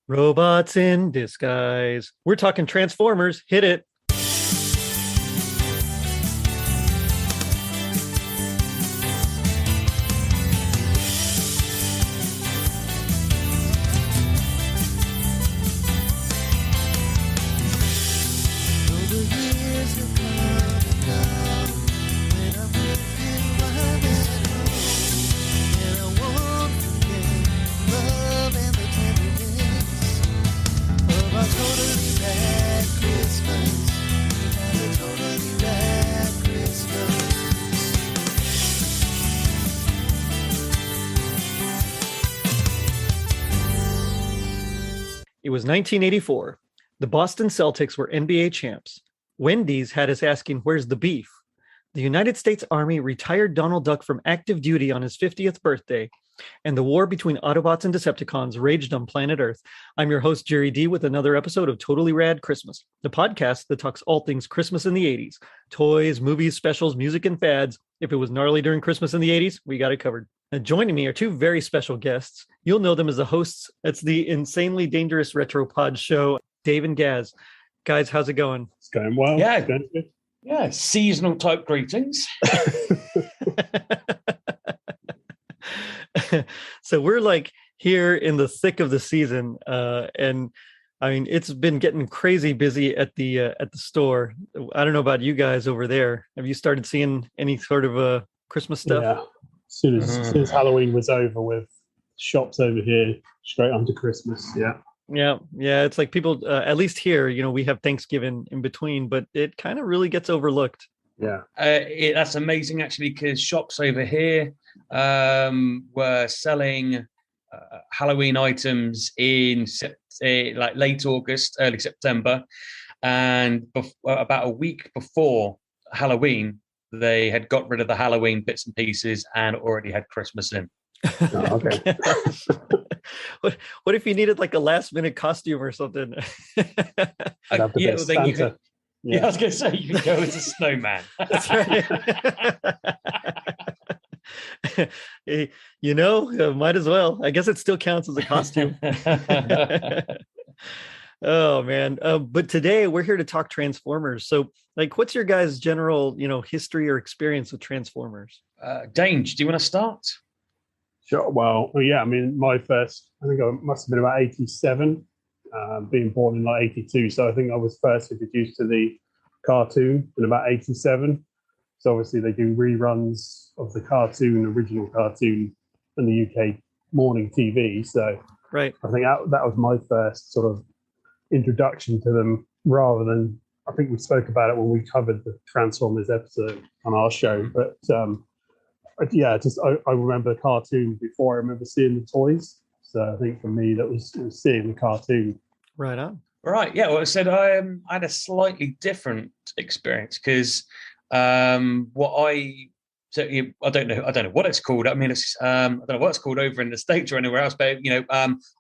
Robots in disguise. We're talking Transformers. Hit it. It was 1984. The Boston Celtics were NBA champs. Wendy's had us asking, where's the beef? The United States Army retired Donald Duck from active duty on his 50th birthday, and the war between Autobots and Decepticons raged on planet Earth. I'm your host, Jerry D, with another episode of Totally Rad Christmas, the podcast that talks all things Christmas in the 80s. Toys, movies, specials, music, and fads. If it was gnarly during Christmas in the 80s, we got it covered. And joining me are two very special guests. You'll know them as the hosts. It's the Insanely Dangerous Retropod show, Dave and Gaz. Guys, how's it going? It's going well. Yeah. It's going good. Yeah, seasonal type greetings. So we're like here in the thick of the season, and I mean it's been getting crazy busy at the store. I don't know about you guys over there. Have you started seeing any sort of Christmas stuff? Yeah. As soon as Halloween was over, with shops over here, straight onto Christmas. Yeah. Yeah. It's like people, at least here, we have Thanksgiving in between, but it kind of really gets overlooked. Yeah. That's amazing, actually, because shops over here were selling Halloween items in like late August, early September, and about a week before Halloween, they had got rid of the Halloween bits and pieces and already had Christmas in. Oh, okay. What if you needed like a last minute costume or something? I was going to say you could go as a snowman. That's right. Might as well. I guess it still counts as a costume. Oh man. But today we're here to talk Transformers. So like, what's your guys' general, history or experience with Transformers? Dange, do you want to start? Sure. Well, yeah. I mean, I think I must have been about 87, being born in like 82. So I think I was first introduced to the cartoon in about 87. So obviously they do reruns of the original cartoon in the UK morning TV. So right. I think that was my first sort of introduction to them, rather than, I think we spoke about it when we covered the Transformers episode on our show. But I remember the cartoon before I remember seeing the toys. So I think for me, it was seeing the cartoon. Right on. Right. Yeah. Well, I said I had a slightly different experience because I don't know what it's called. I mean, I don't know what it's called over in the States or anywhere else. But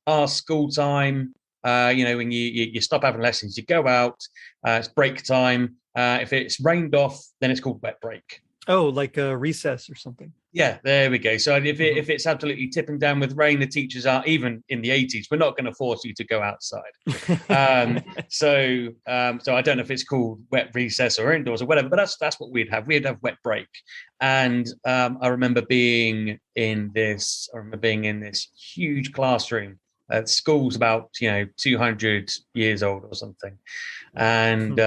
our school time. When you stop having lessons, you go out. It's break time. If it's rained off, then it's called wet break. Oh, like a recess or something. Yeah, there we go. So if it's absolutely tipping down with rain, the teachers are, even in the 80s, we're not going to force you to go outside. So I don't know if it's called wet recess or indoors or whatever, but that's what we'd have. We'd have wet break. And I remember being in this huge classroom. School's about 200 years old or something, and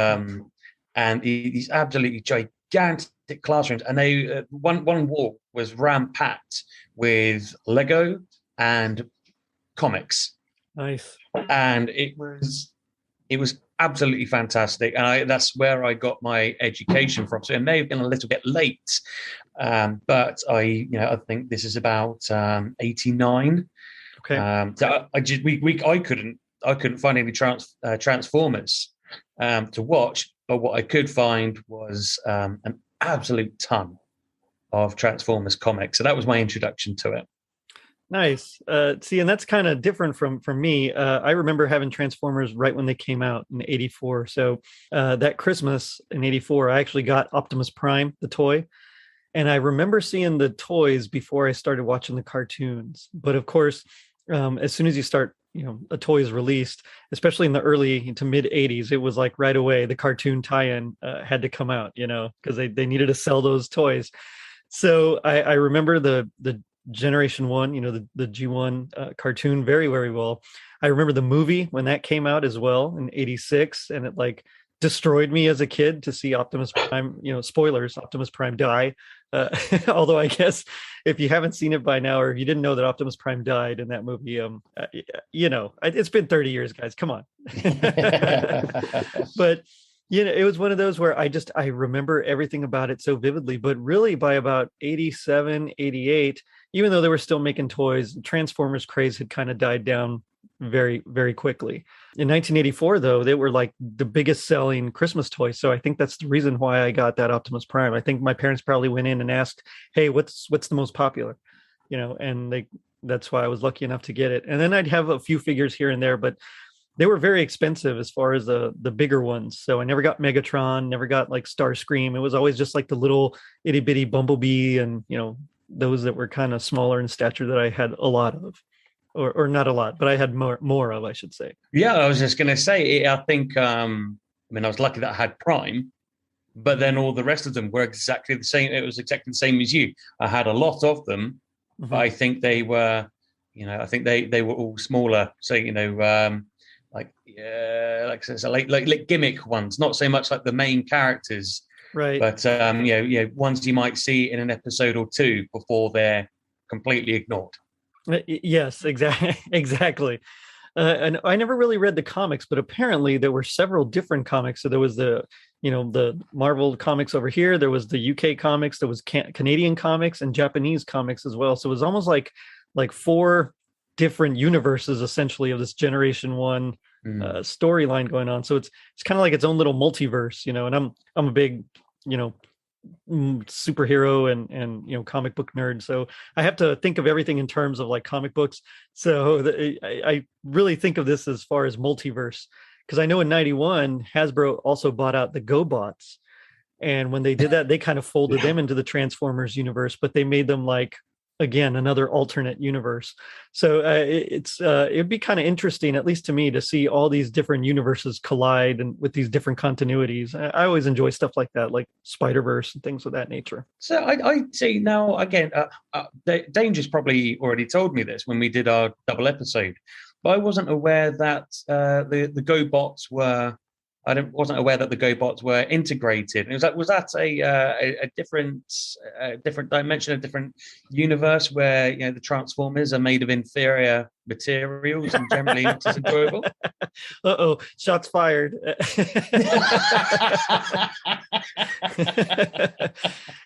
these absolutely gigantic classrooms, and they one wall was ram-packed with Lego and comics. Nice. And it was absolutely fantastic, and that's where I got my education from. So it may have been a little bit late, but I think this is about 89. Okay. So I couldn't find any Transformers to watch, but what I could find was an absolute ton of Transformers comics. So that was my introduction to it. Nice. See, and that's kind of different from me. I remember having Transformers right when they came out in 84. So that Christmas in 84, I actually got Optimus Prime, the toy. And I remember seeing the toys before I started watching the cartoons. But of course, as soon as you start a toy is released, especially in the early to mid 80s, it was like right away the cartoon tie-in had to come out, because they needed to sell those toys. So I remember the Generation 1, the G1 cartoon very, very well. I remember the movie when that came out as well in 86, and it like destroyed me as a kid to see Optimus Prime, spoilers, Optimus Prime die. Although I guess if you haven't seen it by now, or if you didn't know that Optimus Prime died in that movie, it's been 30 years, guys, come on. But it was one of those where I remember everything about it so vividly, but really by about 87, 88, even though they were still making toys, Transformers craze had kind of died down very, very quickly. In 1984, though, they were like the biggest selling Christmas toy. So I think that's the reason why I got that Optimus Prime. I think my parents probably went in and asked, hey, what's the most popular? And that's why I was lucky enough to get it. And then I'd have a few figures here and there, but they were very expensive as far as the bigger ones. So I never got Megatron, never got like Starscream. It was always just like the little itty bitty Bumblebee and, those that were kind of smaller in stature that I had a lot of. Or not a lot, but I had more of, I should say. Yeah, I was just going to say, I think, I was lucky that I had Prime, but then all the rest of them were exactly the same. It was exactly the same as you. I had a lot of them, but I think they were, they were all smaller. So, like gimmick ones, not so much like the main characters. Right. But, ones you might see in an episode or two before they're completely ignored. Yes, exactly. And I never really read the comics, but apparently there were several different comics. So there was the Marvel comics over here. There was the UK comics. There was Canadian comics and Japanese comics as well. So it was almost like 4 different universes, essentially, of this Generation 1 storyline going on. So it's kind of like its own little multiverse, and I'm a big, superhero and comic book nerd, so I have to think of everything in terms of like comic books. So I really think of this as far as multiverse, because I know in 91 Hasbro also bought out the GoBots, and when they did that, they kind of folded them into the Transformers universe, but they made them like, again, another alternate universe. So it'd be kind of interesting, at least to me, to see all these different universes collide and with these different continuities. I always enjoy stuff like that, like Spider-Verse and things of that nature. So I see now, again, Dange's probably already told me this when we did our double episode, but I wasn't aware that the GoBots were. I wasn't aware that the GoBots were integrated. And was that a different dimension, a different universe where the Transformers are made of inferior materials and generally not as enjoyable? Uh-oh, shots fired.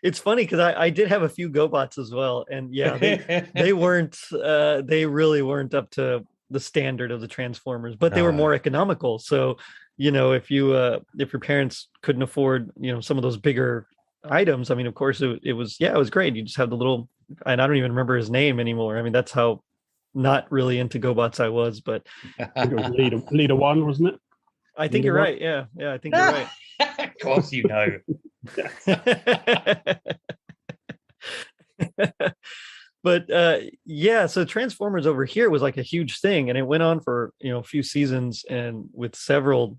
It's funny because I did have a few GoBots as well, and yeah, they weren't. They really weren't up to the standard of the Transformers, but they were more economical. So if your parents couldn't afford some of those bigger items, I mean, of course it was great. You just have the little, and I don't even remember his name anymore. I mean, that's how not really into GoBots I was, but I think it was Leader 1, wasn't it? I think you're right. Yeah, I think you're right. Of course, But so Transformers over here was like a huge thing, and it went on for a few seasons and with several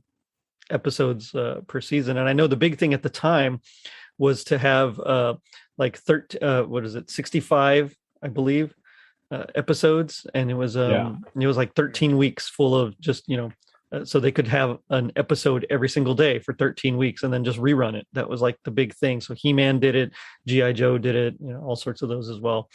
episodes per season. And I know the big thing at the time was to have 65, I believe, episodes, and it was like 13 weeks full of just so they could have an episode every single day for 13 weeks and then just rerun it. That was like the big thing. So He-Man did it, G.I. Joe did it, all sorts of those as well.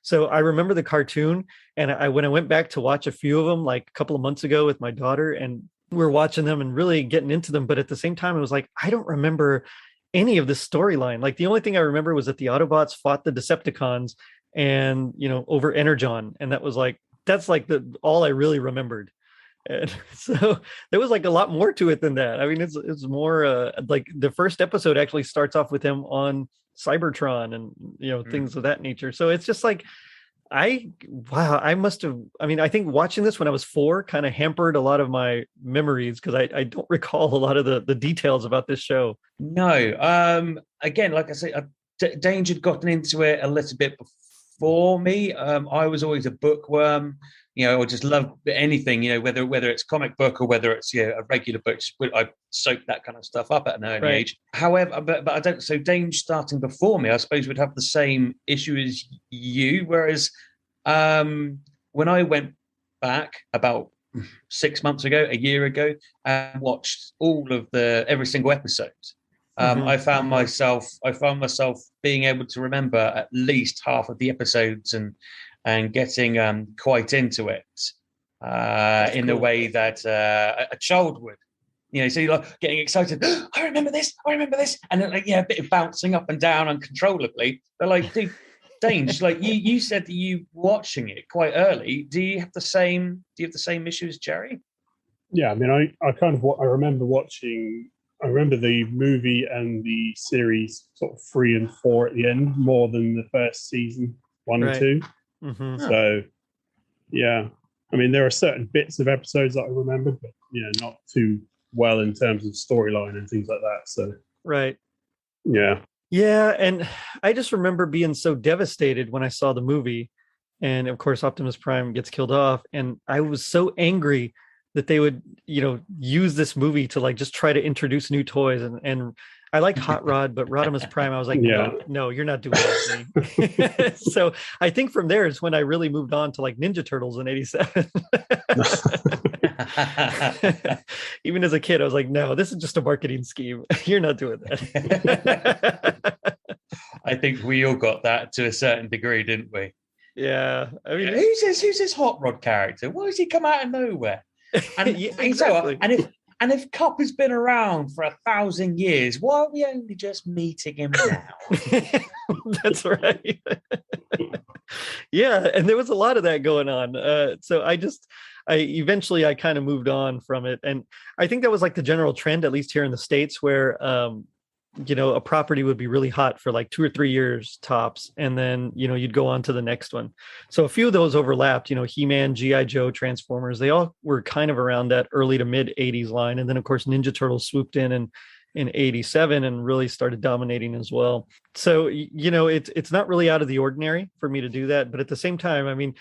So I remember the cartoon, and when I went back to watch a few of them, like a couple of months ago with my daughter, and we were watching them and really getting into them. But at the same time, it was like, I don't remember any of this storyline. Like the only thing I remember was that the Autobots fought the Decepticons and, over Energon. And that's all I really remembered. And so there was like a lot more to it than that. I mean, it's more like the first episode actually starts off with him on Cybertron and things of that nature. So it's just like I think watching this when I was 4 kind of hampered a lot of my memories, because I don't recall a lot of the details about this show. No, again, like I say, Dange had gotten into it a little bit for me. I was always a bookworm. I just love anything, whether it's comic book or whether it's a regular book. I soaked that kind of stuff up at an early age. However, but I don't. So Dange starting before me, I suppose, would have the same issue as you. Whereas when I went back about 6 months ago, a year ago, and watched every single episode, I found myself being able to remember at least half of the episodes and getting quite into it in the way that a child would. So you're like getting excited. I remember this, and then a bit of bouncing up and down uncontrollably. But like, dude, Dange, like you said that you watching it quite early. Do you have the same issue as Jerry? Yeah, I mean, I remember watching. I remember the movie and the series sort of 3 and 4 at the end more than the first season 1 and 2. Mm-hmm. So, yeah, I mean, there are certain bits of episodes that I remembered, but not too well in terms of storyline and things like that. So, yeah, and I just remember being so devastated when I saw the movie, and of course, Optimus Prime gets killed off, and I was so angry that they would, use this movie to like just try to introduce new toys. And I like Hot Rod, but Rodimus Prime, I was like, no, you're not doing that to me. So I think from there is when I really moved on to like Ninja Turtles in '87. Even as a kid, I was like, no, this is just a marketing scheme. You're not doing that. I think we all got that to a certain degree, didn't we? Yeah. I mean, who's this Hot Rod character? Why does he come out of nowhere? And exactly. And if Cop has been around for 1,000 years, why are we only just meeting him now? That's right. Yeah, and there was a lot of that going on. So I eventually kind of moved on from it, and I think that was like the general trend, at least here in the States, where a property would be really hot for like 2 or 3 years tops, and then you'd go on to the next one. So a few of those overlapped. He-Man, G.I. Joe, Transformers, they all were kind of around that early to mid 80s line, and then of course Ninja Turtles swooped in 87 and really started dominating as well. So it's not really out of the ordinary for me to do that, but at the same time, I mean,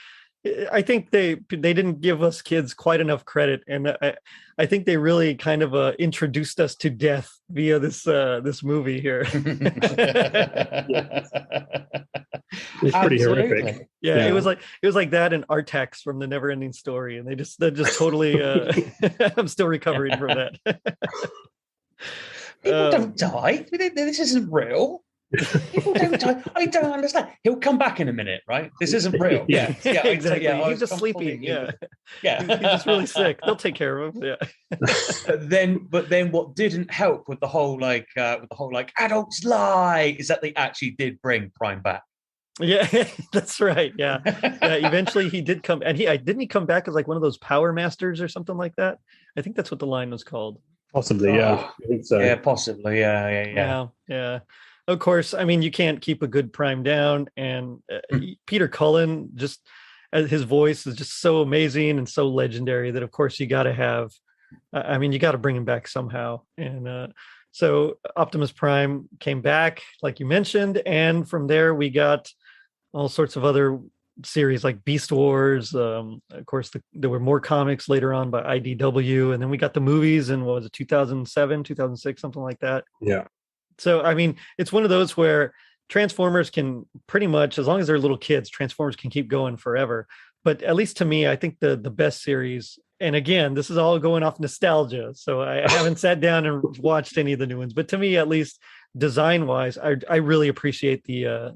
I think they didn't give us kids quite enough credit, and I think they really kind of introduced us to death via this movie here. It's pretty horrific. Yeah, it was like that and Artax from the Neverending Story, and they just totally. I'm still recovering from that. People don't die. This isn't real. People don't die. I don't understand. He'll come back in a minute, right? This isn't real. Yeah, exactly. He's just sleeping. Yeah. He's just really sick. They'll take care of him. Yeah. But then, what didn't help with the whole adults lie is that they actually did bring Prime back. Yeah, that's right. Yeah. Eventually, he did come, and didn't he come back as like one of those Power Masters or something like that? I think that's what the line was called. Possibly, yeah. I think so. Yeah, possibly, yeah. Of course, I mean, you can't keep a good Prime down, and Peter Cullen, just his voice is just so amazing and so legendary that, of course, you got to have. You got to bring him back somehow, and so Optimus Prime came back, like you mentioned, and from there we got all sorts of other series like Beast Wars. Of course, there were more comics later on by IDW, and then we got the movies in 2007, 2006, something like that. Yeah. So, I mean, it's one of those where Transformers can pretty much, as long as they're little kids, Transformers can keep going forever. But at least to me, I think the best series, and again, this is all going off nostalgia, so I haven't sat down and watched any of the new ones. But to me, at least design-wise, I really appreciate the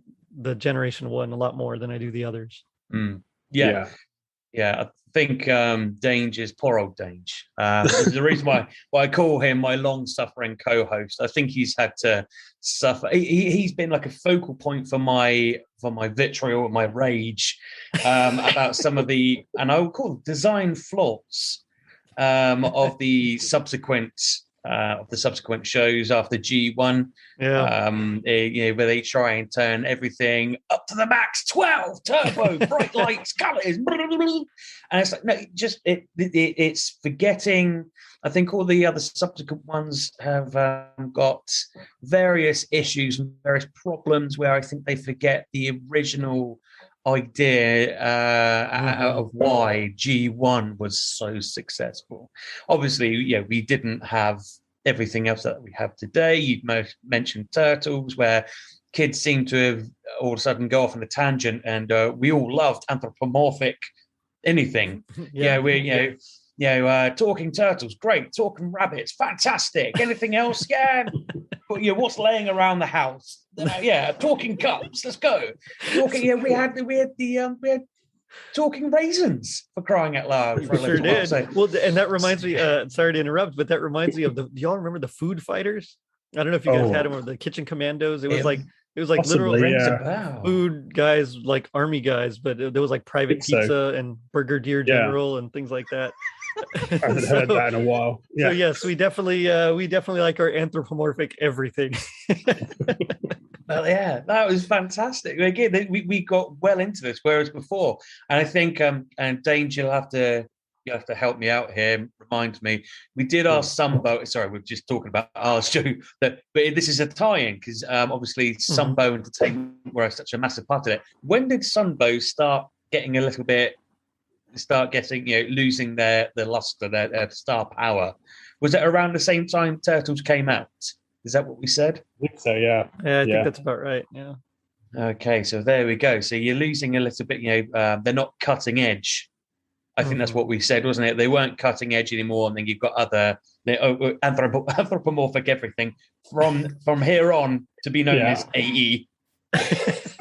Generation 1 a lot more than I do the others. Yeah. I think Dange is poor old Dange. The reason why I call him my long-suffering co-host. I think he's had to suffer. He's been like a focal point for my vitriol, my rage about some of the, and I would call them design flaws of the subsequent shows after G1. Where they try and turn everything up to the max, 12 turbo, bright lights, colors, and it's like, no, just it's forgetting. I think all the other subsequent ones have got various issues and various problems where I think they forget the original idea of why G1 was so successful. Obviously, we didn't have everything else that we have today. You'd mentioned Turtles, where kids seem to have all of a sudden go off on a tangent, and we all loved anthropomorphic anything. Talking turtles, great. Talking rabbits, fantastic. Anything else? Yeah. But what's laying around the house? Talking cups. Let's go. Talking. We had talking raisins, for crying out loud. We sure did. Well, and that reminds me. Sorry to interrupt, but that reminds me of do y'all remember the Food Fighters? I don't know if you guys had them, or the Kitchen Commandos. It was like literal food guys, like army guys, but there was like Private Pizza and Brigadier General and things like that. I haven't heard that in a while. Yeah. So yes, we definitely like our anthropomorphic everything. Well, yeah, that was fantastic. Again, we got well into this, whereas before, and I think, and Dange, you have to help me out here. Remind me, we did our Sunbow. Sorry, we're just talking about our show. But this is a tie-in because obviously Sunbow Entertainment were such a massive part of it. When did Sunbow start getting losing their luster, their star power? Was it around the same time Turtles came out? Is that what we said? I think so, yeah. Yeah, I think that's about right, yeah. Okay, so there we go. So you're losing a little bit, they're not cutting edge. I think that's what we said, wasn't it? They weren't cutting edge anymore, and then you've got other anthropomorphic everything from here on to be known as AE. I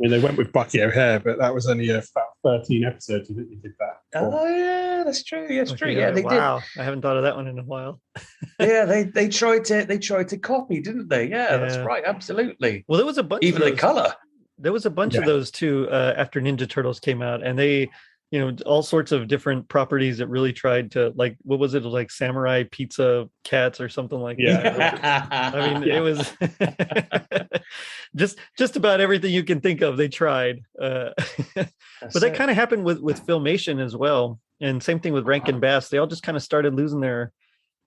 mean, they went with Bucky O'Hare, but that was only about 13 episodes. I think they did that. Oh, yeah, that's true. That's true. Yeah, they did. I haven't thought of that one in a while. Yeah, they tried to copy, didn't they? Yeah, that's right. Absolutely. Well, there was a bunch. Even of the color. There was a bunch of those too after Ninja Turtles came out, and they, all sorts of different properties that really tried to, like, what was it, like Samurai Pizza Cats or something like that. I mean, it was just about everything you can think of. They tried, but that kind of happened with Filmation as well, and same thing with Rankin Bass. They all just kind of started losing their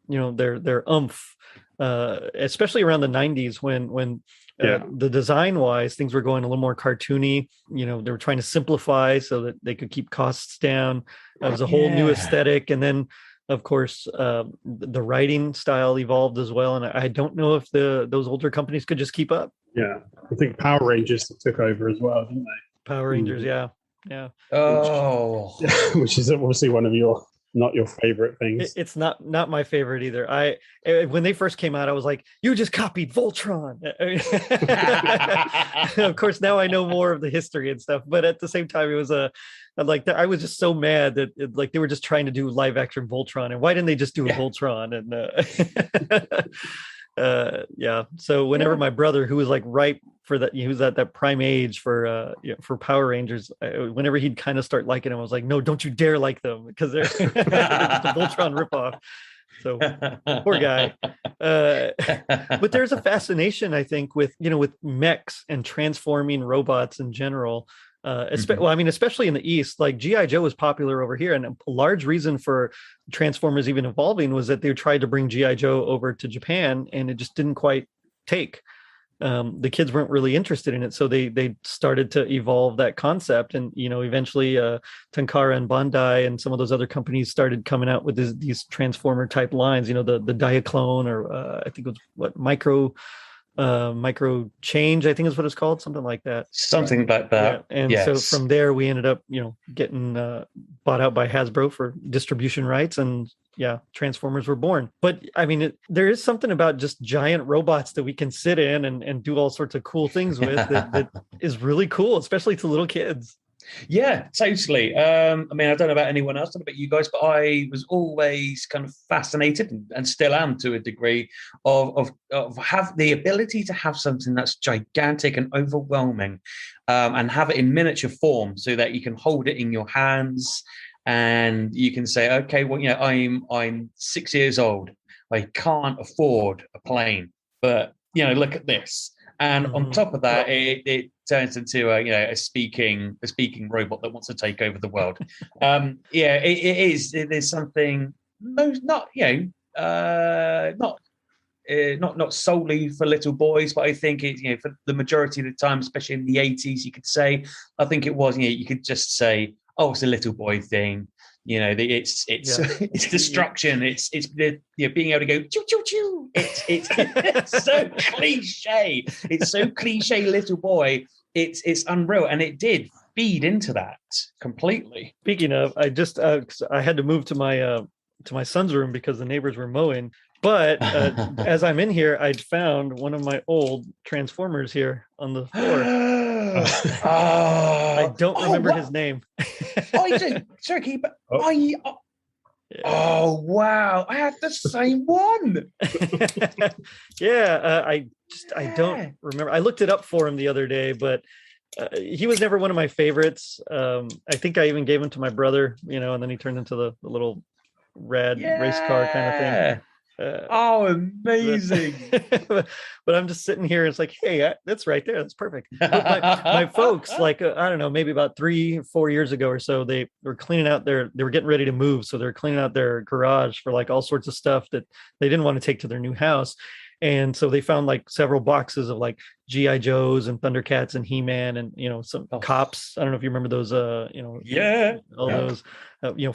oomph, especially around the 90s when. The design wise, things were going a little more cartoony. They were trying to simplify so that they could keep costs down. It was a whole new aesthetic. And then, of course, the writing style evolved as well. And I don't know if those older companies could just keep up. Yeah. I think Power Rangers took over as well, didn't they? Power Rangers, yeah. Oh. Which is obviously one of not your favorite things. It's not my favorite either. When they first came out, I was like, you just copied Voltron. Of course, now I know more of the history and stuff, but at the same time, it was I was just so mad that they were just trying to do live action Voltron, and why didn't they just do a Voltron? And so whenever my brother, who was like ripe for that, he was at that prime age for Power Rangers, whenever he'd kind of start liking them, I was like, no, don't you dare like them, because they're, they're just a Voltron ripoff. So poor guy. But there's a fascination, I think, with mechs and transforming robots in general. Especially in the East, like G.I. Joe was popular over here, and a large reason for Transformers even evolving was that they tried to bring G.I. Joe over to Japan, and it just didn't quite take. The kids weren't really interested in it, so they started to evolve that concept, and eventually Tenkara and Bandai and some of those other companies started coming out with these Transformer type lines. The Diaclone, or I think it was Micro Change, I think is what it's called, something like that. Something like that. Yeah. And so from there we ended up, getting bought out by Hasbro for distribution rights, and Transformers were born. But I mean, there is something about just giant robots that we can sit in and do all sorts of cool things with that is really cool, especially to little kids. Yeah, totally. I mean, I don't know about anyone else, I don't know about you guys, but I was always kind of fascinated, and still am to a degree, of have the ability to have something that's gigantic and overwhelming, and have it in miniature form so that you can hold it in your hands and you can say, okay, well, I'm 6 years old. I can't afford a plane, but look at this. And on top of that, it turns into a speaking robot that wants to take over the world. It is something not not solely for little boys, but I think it, for the majority of the time, especially in the 80s, you could say, I think it was, you could just say, oh, it's a little boy thing. It's it's destruction. It's the being able to go choo choo choo. It's so cliche. It's so cliche, little boy. It's unreal, and it did feed into that completely. Speaking of, I just I had to move to my son's room because the neighbors were mowing. But as I'm in here, I'd found one of my old Transformers here on the floor. I don't remember his name. You do? Sorry, keep. Oh wow! I have the same one. I don't remember. I looked it up for him the other day, but he was never one of my favorites. I think I even gave him to my brother, and then he turned into the little rad race car kind of thing. Amazing. But I'm just sitting here. It's like, hey, that's right there. That's perfect. My folks, I don't know, maybe about 3-4 years ago or so, they were cleaning out they were getting ready to move. So they're cleaning out their garage for like all sorts of stuff that they didn't want to take to their new house. And so they found like several boxes of like G.I. Joes and Thundercats and He-Man and, some cops. I don't know if you remember those, those,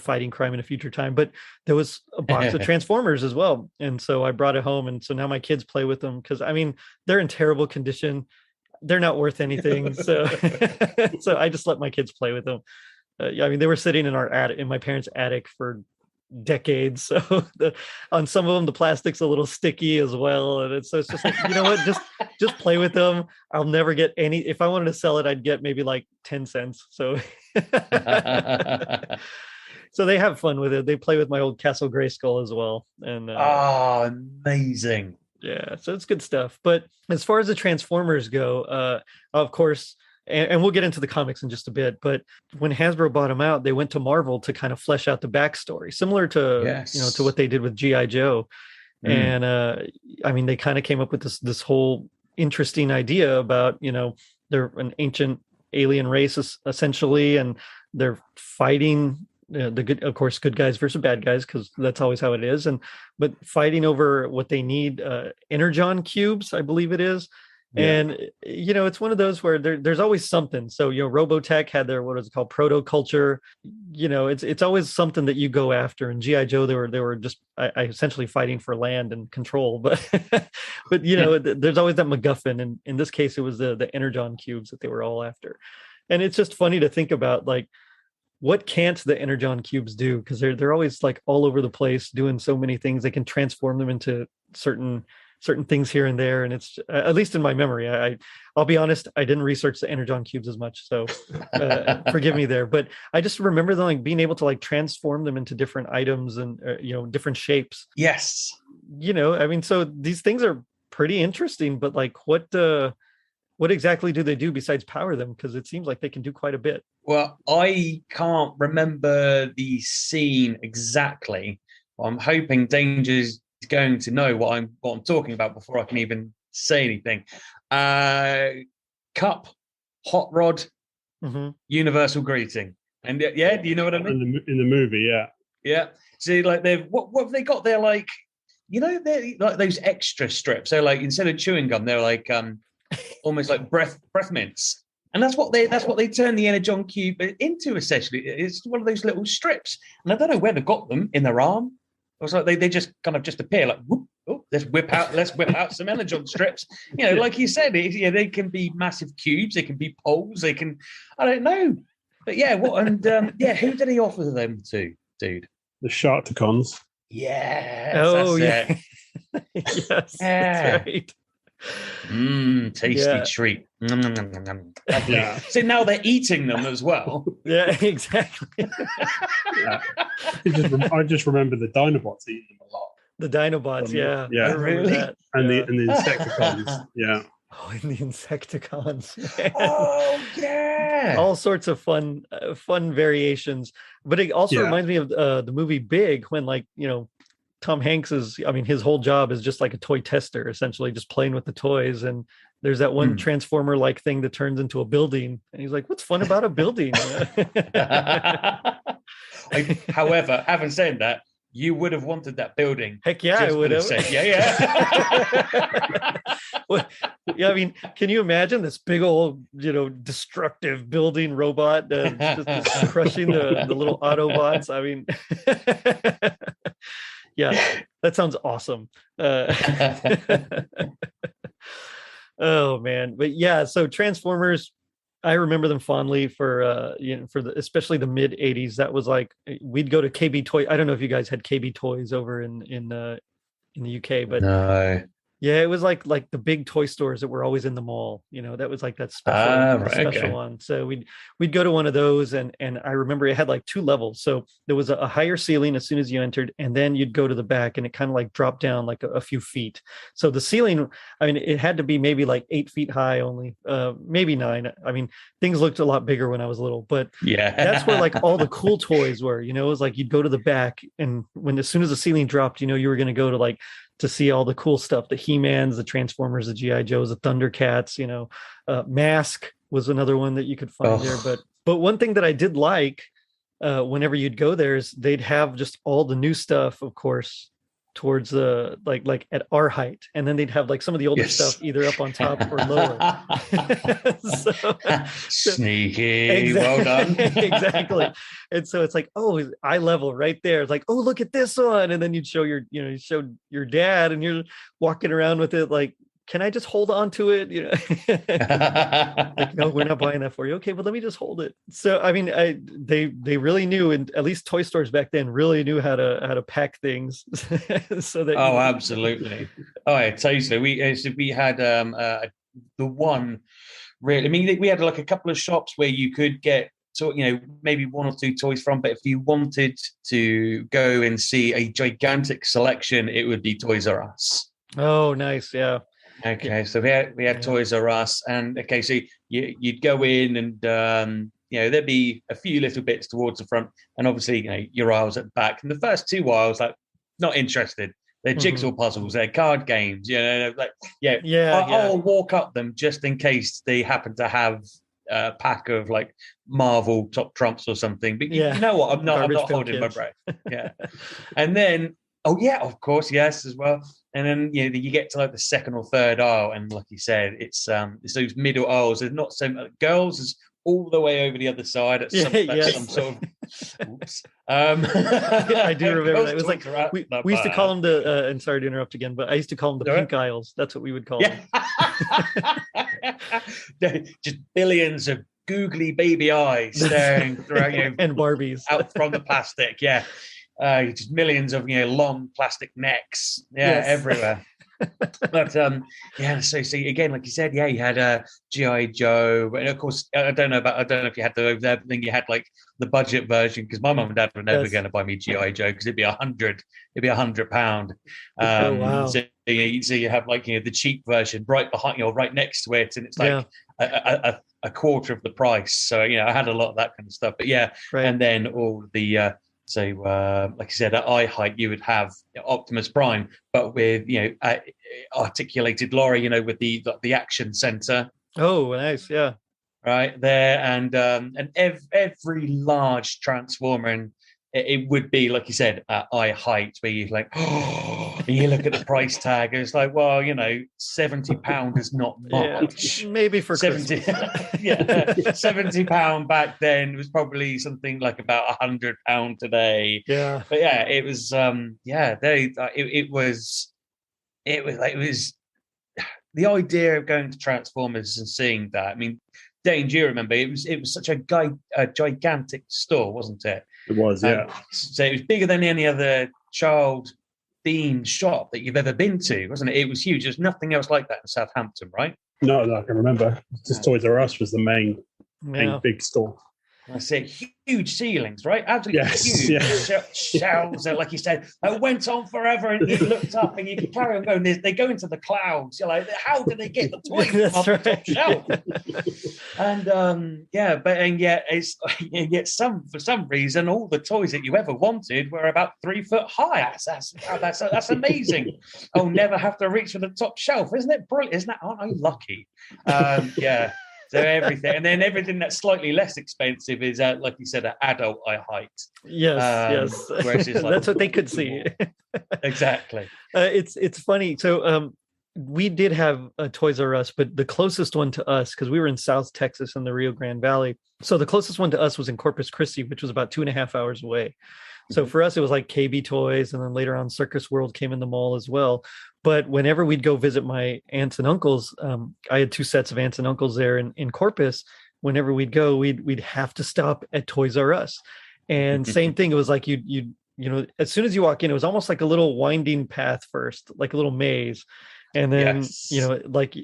fighting crime in a future time. But there was a box of Transformers as well. And so I brought it home. And so now my kids play with them because, they're in terrible condition. They're not worth anything. So, so I just let my kids play with them. They were sitting in my parents' attic for decades, so on some of them the plastic's a little sticky as well, and it's just like, you know what, just play with them. I'll never get any. If I wanted to sell it, I'd get maybe like 10 cents. So so they have fun with it. They play with my old Castle Grayskull as well, and amazing. Yeah, so it's good stuff. But as far as the Transformers go, of course, and we'll get into the comics in just a bit, but when Hasbro bought them out, they went to Marvel to kind of flesh out the backstory, similar to to what they did with G.I. Joe. And they kind of came up with this whole interesting idea about, they're an ancient alien race essentially, and they're fighting the good guys versus bad guys, because that's always how it is, but fighting over what they need, energon cubes, I believe it is. And it's one of those where there's always something. So Robotech had their, what is it called, proto culture. It's always something that you go after. And GI Joe, they were just essentially fighting for land and control. But there's always that MacGuffin. And in this case, it was the energon cubes that they were all after. And it's just funny to think about, like, what can't the energon cubes do? Because they're always like all over the place doing so many things. They can transform them into certain things here and there, and it's at least in my memory. I'll be honest, I didn't research the energon cubes as much, so forgive me there. But I just remember them like being able to like transform them into different items and different shapes. Yes, so these things are pretty interesting. But like, what exactly do they do besides power them? Because it seems like they can do quite a bit. Well, I can't remember the scene exactly. I'm hoping Dange's going to know what I'm talking about before I can even say anything. Cup, hot rod, universal greeting, and do you know what I mean? In the movie, yeah. See, like what have they got? They're like, they're like those extra strips. So like instead of chewing gum, they're like almost like breath mints, and that's what they turn the energon cube into. Essentially, it's one of those little strips, and I don't know where they got them in their arm. It was like they just kind of just appear like, whoop, oh, let's whip out some energon strips. Like you said, they can be massive cubes, they can be poles, they can, I don't know, but who did he offer them to, dude? The Sharkticons. Yeah. Oh yeah. Yes, that's right. Tasty treat. Yeah. So now they're eating them as well. Yeah, exactly. I just remember the Dinobots eating them a lot. The Dinobots, yeah. I remember that. And the Decepticons, yeah. Oh, and the Insecticons. Oh yeah. All sorts of fun variations. But it also reminds me of the movie Big, when Tom Hanks his whole job is just like a toy tester, essentially just playing with the toys. And there's that one transformer like thing that turns into a building. And he's like, what's fun about a building? However, having said that, you would have wanted that building. Heck yeah, I would have. Yeah. Well, yeah, I mean, can you imagine this big old, destructive building robot just crushing the little Autobots? I mean, yeah, that sounds awesome. Oh man, but yeah, so Transformers, I remember them fondly for especially the mid '80s. That was like we'd go to KB Toy. I don't know if you guys had KB Toys over in the UK, but no. yeah, it was like the big toy stores that were always in the mall. That was like that special one. So we'd go to one of those, and I remember it had like 2 levels. So there was a higher ceiling as soon as you entered, and then you'd go to the back, and it kind of like dropped down like a few feet. So the ceiling, I mean, it had to be maybe like 8 feet high only, maybe 9. I mean, things looked a lot bigger when I was little, but yeah, that's where like all the cool toys were. It was like you'd go to the back, and as soon as the ceiling dropped, you were going to go to like to see all the cool stuff, the He-Mans, the Transformers, the G.I. Joes, the Thundercats, Mask was another one that you could find there. But one thing that I did like whenever you'd go there is they'd have just all the new stuff, of course, towards the like at our height, and then they'd have like some of the older stuff either up on top or lower. Sneaky, exactly, well done. Exactly. And so it's like, oh, eye level right there. It's like, oh, look at this one, and then you'd show you showed your dad, and you're walking around with it like, can I just hold on to it? Like, no, we're not buying that for you. Okay, well, let me just hold it. So, I mean, they really knew, and at least toy stores back then really knew how to pack things. So that absolutely. Oh, yeah, totally. We had the one really. I mean, we had like a couple of shops where you could get maybe 1 or 2 toys from, but if you wanted to go and see a gigantic selection, it would be Toys R Us. Oh, nice, yeah. Okay, so we had Toys R Us, and okay, so you'd go in, and there'd be a few little bits towards the front, and obviously your aisles at the back. And the first 2 aisles, like, not interested. They're jigsaw puzzles, they're card games. I'll walk up them just in case they happen to have a pack of like Marvel top trumps or something. But you know what? I'm not holding my breath. Yeah, and then. Oh yeah, of course, yes, as well. And then you get to like the second or third aisle, and like you said, it's those middle aisles. There's not so much girls is all the way over the other side. At some sort of. Oops. I do remember that. It was like we used to call them the. And sorry to interrupt again, but I used to call them the pink aisles. That's what we would call them. Just billions of googly baby eyes staring through, and Barbies out from the plastic. Yeah. Just millions of long plastic necks, everywhere. But so see again, like you said, you had G.I. Joe, and of course I don't know if you had the over there, but then you had like the budget version, because my mum and dad were never going to buy me G.I. Joe because it'd be £100. Oh, wow. So you have like the cheap version right behind, right next to it, and it's like a quarter of the price. So I had a lot of that kind of stuff. But and then all the so, like I said, at eye height, you would have Optimus Prime, but with articulated lorry, with the action center. Oh, nice, yeah, right there, and every large Transformer, and it would be like you said at eye height, where you like, and you look at the price tag, and it's like, well, £70 is not much. Maybe for 70, £70 back then was probably something like about £100 today. Yeah, but it was it was the idea of going to Transformers and seeing that. I mean, Dange, you remember it was such a gigantic store, wasn't it? It was, yeah. So it was bigger than any other child-themed shop that you've ever been to, wasn't it? It was huge. There's nothing else like that in Southampton, right? No, I can remember. Just Toys R Us was the main big store. I said huge ceilings, right? Absolutely huge shelves. Like you said, it went on forever, and you looked up, and you could carry on going. They go into the clouds. You're like, how did they get the toys off the top shelf? And for some reason, all the toys that you ever wanted were about 3 foot high. That's amazing. I'll never have to reach for the top shelf. Isn't it brilliant? Aren't I lucky? So everything, and then everything that's slightly less expensive is, like you said, an adult eye height. Yes. Whereas it's like, That's what they could see. Exactly. It's funny. So we did have a Toys R Us, but the closest one to us, because we were in South Texas in the Rio Grande Valley, so the closest one to us was in Corpus Christi, which was about 2.5 hours away. So for us, it was like KB Toys, and then later on Circus World came in the mall as well. But whenever we'd go visit my aunts and uncles, I had 2 sets of aunts and uncles there in Corpus. Whenever we'd go, we'd have to stop at Toys R Us. And same thing, it was like you know, as soon as you walk in, it was almost like a little winding path first, like a little maze. And then, you know, like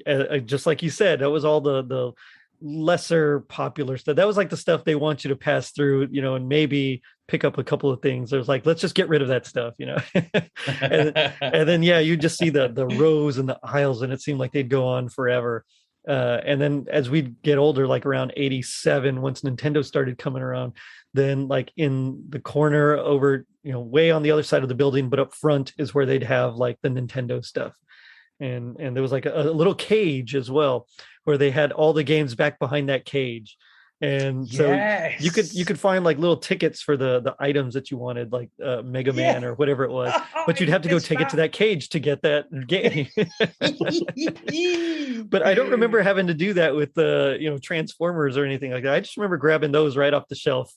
just like you said, that was all the lesser popular stuff. That was like the stuff they want you to pass through, you know, and maybe pick up a couple of things. There's like, let's just get rid of that stuff, you know. and then you just see the rows and the aisles, and it seemed like they'd go on forever. And then as we'd get older, like around 87, once Nintendo started coming around, then like in the corner over, you know, way on the other side of the building, but up front is where they'd have like the Nintendo stuff. And there was like a little cage as well, where they had all the games back behind that cage. And so you could find like little tickets for the items that you wanted, like Mega Man or whatever it was, but you'd have to go take it to that cage to get that game. But I don't remember having to do that with the, you know, Transformers or anything like that. I just remember grabbing those right off the shelf.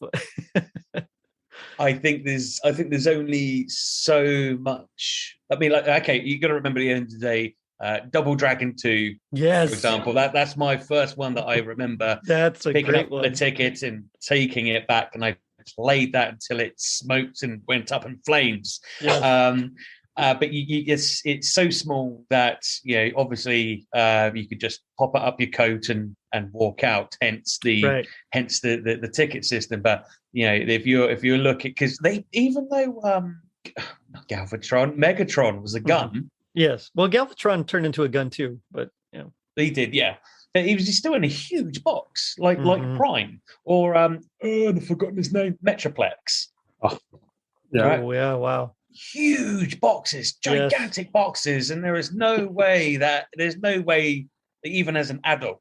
I think there's only so much. I mean, like, okay, you got to remember at the end of the day, Double Dragon 2, yes, for example. That's my first one that I remember. That's a picking great up one. the ticket and taking it back, and I played that until it smoked and went up in flames. Yes. But it's so small that, you know, obviously you could just pop it up your coat and walk out. Hence the ticket system. But you know, if you're looking, because they, even though Megatron was a gun. Mm-hmm. Yes. Well, Galvatron turned into a gun too, but you know. He did, yeah. But he was still in a huge box, like Prime or I've forgotten his name, Metroplex. Oh, yeah. Right? Oh, yeah, wow. Huge boxes, gigantic boxes, and there's no way that even as an adult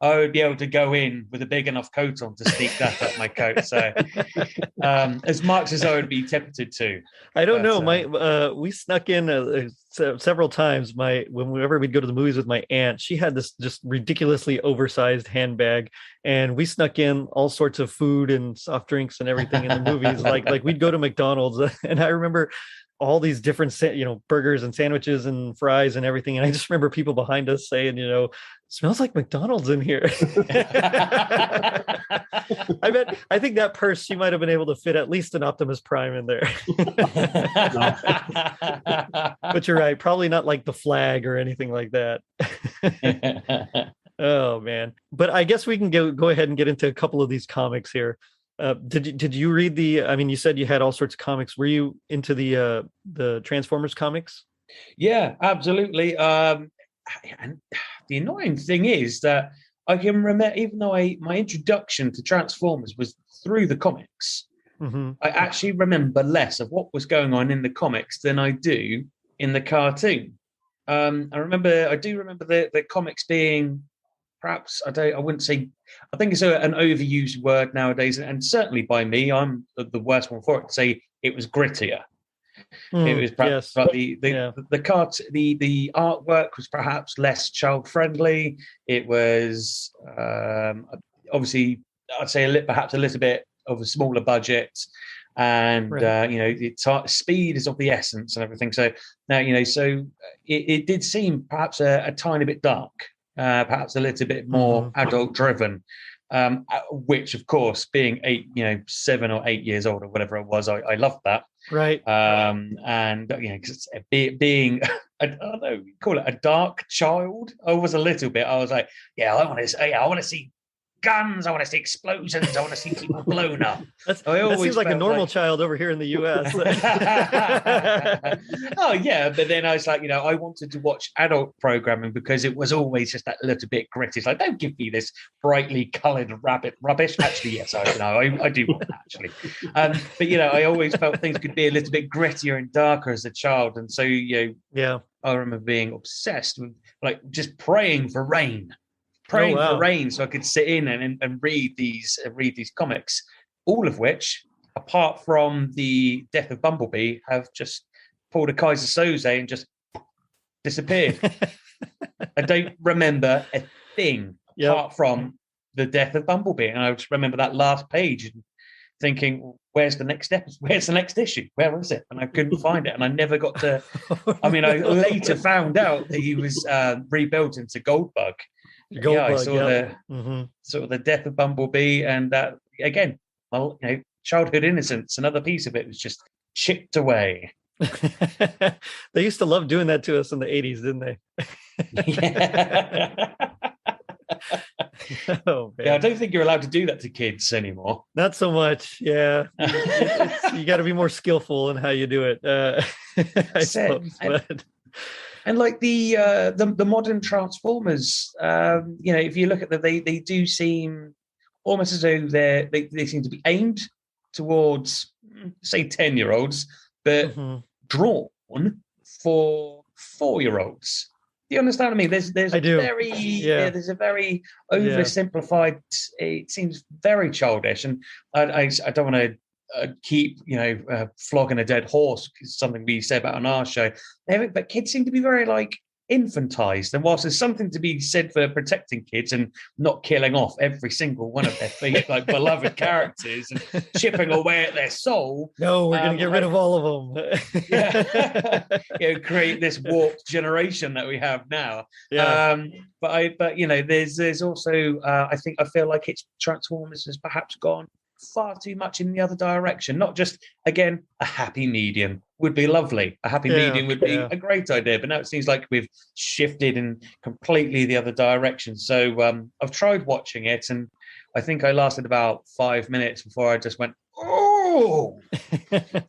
I would be able to go in with a big enough coat on to sneak that up my coat. So as much as I would be tempted to. I don't know. We snuck in several times. Whenever we'd go to the movies with my aunt, she had this just ridiculously oversized handbag, and we snuck in all sorts of food and soft drinks and everything in the movies. like we'd go to McDonald's, and I remember all these different, you know, burgers and sandwiches and fries and everything. And I just remember people behind us saying, you know, smells like McDonald's in here. I think that purse, she might have been able to fit at least an Optimus Prime in there. But you're right. Probably not like the flag or anything like that. Oh, man. But I guess we can go ahead and get into a couple of these comics here. Did you read I mean, you said you had all sorts of comics. Were you into the Transformers comics? Yeah, absolutely. And the annoying thing is that I can remember, even though my introduction to Transformers was through the comics, I actually remember less of what was going on in the comics than I do in the cartoon. I do remember the comics being, perhaps, I wouldn't say, I think it's an overused word nowadays, and certainly by me, I'm the worst one for it, to say it was grittier. It was perhaps, but the artwork was perhaps less child friendly. It was obviously, I'd say perhaps a little bit of a smaller budget, and you know, speed is of the essence and everything. So now, you know, so it did seem perhaps a tiny bit dark. Perhaps a little bit more adult driven, which of course, being 7 or 8 years old or whatever it was, I loved that. Right. And you know, cause being I don't know, call it a dark child. I was a little bit. I was like, yeah, I want to see guns. I want to see explosions. I want to see people blown up. That seems like a normal child over here in the US. Oh yeah, but then I was like, you know, I wanted to watch adult programming because it was always just that little bit gritty. It's like, don't give me this brightly coloured rabbit rubbish. Actually, yes, I do want that actually. But you know, I always felt things could be a little bit grittier and darker as a child, and so I remember being obsessed with like just praying for rain. praying wow. for rain so I could sit in and read these comics, all of which, apart from the death of Bumblebee, have just pulled a Kaiser Soze and just disappeared. I don't remember a thing apart from the death of Bumblebee, and I just remember that last page and thinking, "Where's the next episode? Where's the next issue? Where is it?" And I couldn't find it, and I never got to. I mean, I later found out that he was rebuilt into Goldbug. I saw sort of the death of Bumblebee, and that again, well, childhood innocence. Another piece of it was just chipped away. They used to love doing that to us in the 80s, didn't they? Yeah. Oh, man. Yeah, I don't think you're allowed to do that to kids anymore. Not so much. Yeah. You got to be more skillful in how you do it. I suppose. And like the modern Transformers, if you look at them, they do seem almost as though they seem to be aimed towards, say, 10-year-olds, but drawn for 4-year-olds. Do you understand what I mean? There's a very oversimplified. It seems very childish, and I don't want to keep flogging a dead horse. It's something we say about on our show. But kids seem to be very infantized, and whilst there's something to be said for protecting kids and not killing off every single one of their beloved characters and chipping away at their soul, no, we're going to get rid of all of them. Create this warped generation that we have now. But there's also I feel like it's Transformers has perhaps gone far too much in the other direction. Not just, again, a happy medium would be lovely. A happy medium would be a great idea, but now it seems like we've shifted in completely the other direction. So I've tried watching it, and I think I lasted about 5 minutes before I just went, oh,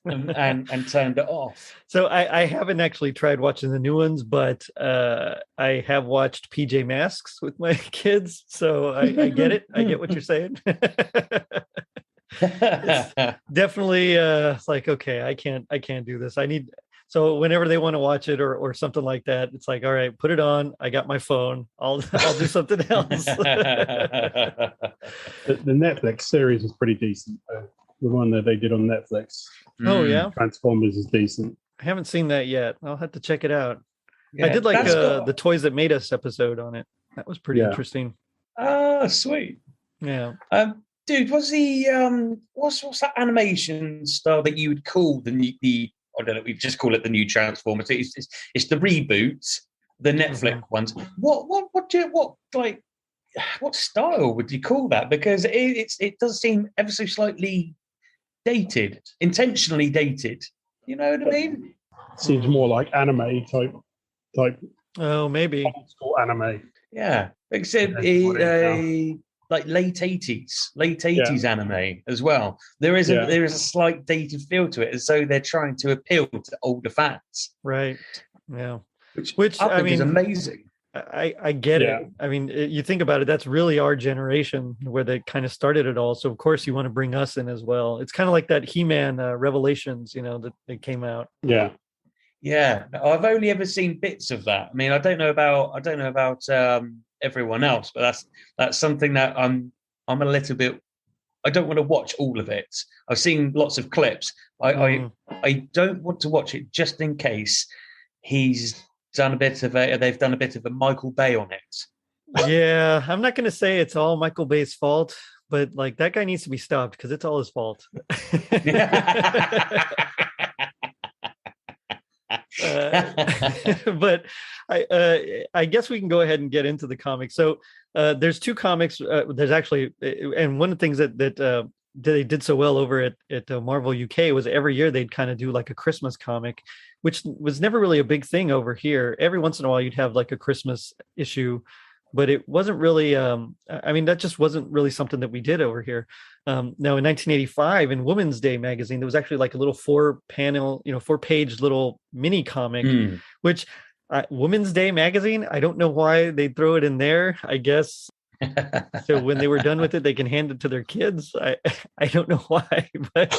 and turned it off. So I haven't actually tried watching the new ones, but I have watched PJ Masks with my kids, so I get it. I get what you're saying. It's definitely it's like, okay, I can't do this. So whenever they want to watch it or something like that, it's like, all right, put it on. I got my phone. I'll do something else. The Netflix series is pretty decent. The one that they did on Netflix. Oh yeah, Transformers is decent. I haven't seen that yet. I'll have to check it out. Yeah, I did like the Toys That Made Us episode on it. That was pretty interesting. Ah, sweet. Yeah. Dude, what's the what's that animation style that you would call the I don't know, we just call it the new Transformers. It's the reboots, the Netflix ones. What style would you call that? Because it does seem ever so slightly dated, intentionally dated. You know what I mean? Seems more like anime type. Oh, maybe old school anime. Yeah, except like late 80s anime as well. There is a slight dated feel to it, as though they're trying to appeal to older fans. Right. Yeah. Which I mean is amazing. I get it. I mean, you think about it, that's really our generation where they kind of started it all. So of course you want to bring us in as well. It's kind of like that He-Man Revelations, that came out. Yeah. Yeah. I've only ever seen bits of that. I mean, I don't know about everyone else, but that's something that I'm a little bit. I don't want to watch all of it. I've seen lots of clips. I don't want to watch it just in case they've done a bit of a Michael Bay on it. Yeah, I'm not going to say it's all Michael Bay's fault, but like that guy needs to be stopped because it's all his fault. But I guess we can go ahead and get into the comics. So there's two comics. There's actually, and one of the things that they did so well over at Marvel UK was every year they'd kind of do like a Christmas comic, which was never really a big thing over here. Every once in a while you'd have like a Christmas issue, but it wasn't really, that just wasn't really something that we did over here. Now in 1985 in Women's Day magazine, there was actually like a little 4-page little mini comic, which Women's Day magazine, I don't know why they throw it in there. I guess so when they were done with it, they can hand it to their kids. I don't know why, but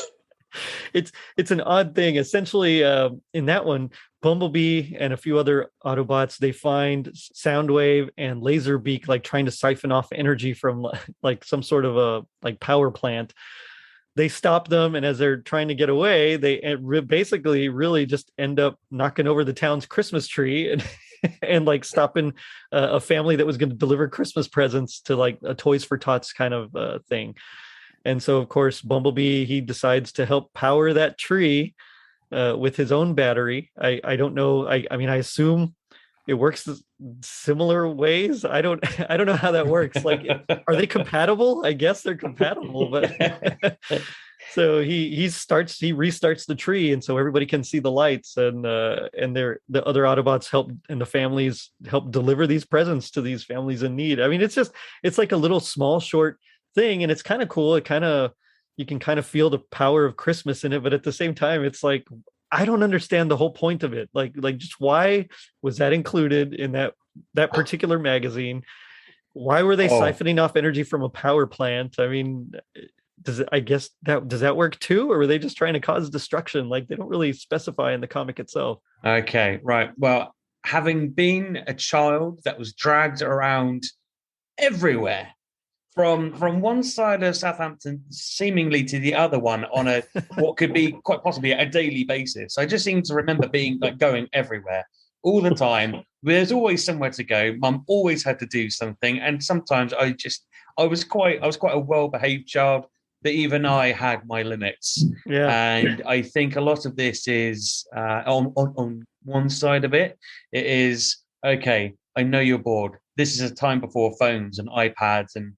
it's an odd thing. Essentially, in that one, Bumblebee and a few other Autobots, they find Soundwave and Laserbeak like trying to siphon off energy from like some sort of a like power plant. They stop them, and as they're trying to get away, they basically really just end up knocking over the town's Christmas tree and like stopping a family that was going to deliver Christmas presents to like a Toys for Tots kind of thing. And so, of course, Bumblebee, he decides to help power that tree with his own battery. I don't know. I mean, I assume it works similar ways. I don't know how that works. Like, are they compatible? I guess they're compatible, but so he restarts the tree, and so everybody can see the lights, and the other Autobots help, and the families help deliver these presents to these families in need. I mean, it's like a little small short thing, and it's kind of cool. You can kind of feel the power of Christmas in it, but at the same time, it's like, I don't understand the whole point of it. Like just why was that included in that particular magazine? Why were they siphoning off energy from a power plant? I mean, does that work too? Or were they just trying to cause destruction? Like, they don't really specify in the comic itself. Okay, right. Well, having been a child that was dragged around everywhere, from one side of Southampton seemingly to the other one on a what could be quite possibly a daily basis. I just seem to remember being like going everywhere all the time. There's always somewhere to go. Mum always had to do something, and sometimes I was quite a well-behaved child, but even I had my limits. Yeah. And I think a lot of this is on one side of it. It is okay. I know you're bored. This is a time before phones and iPads and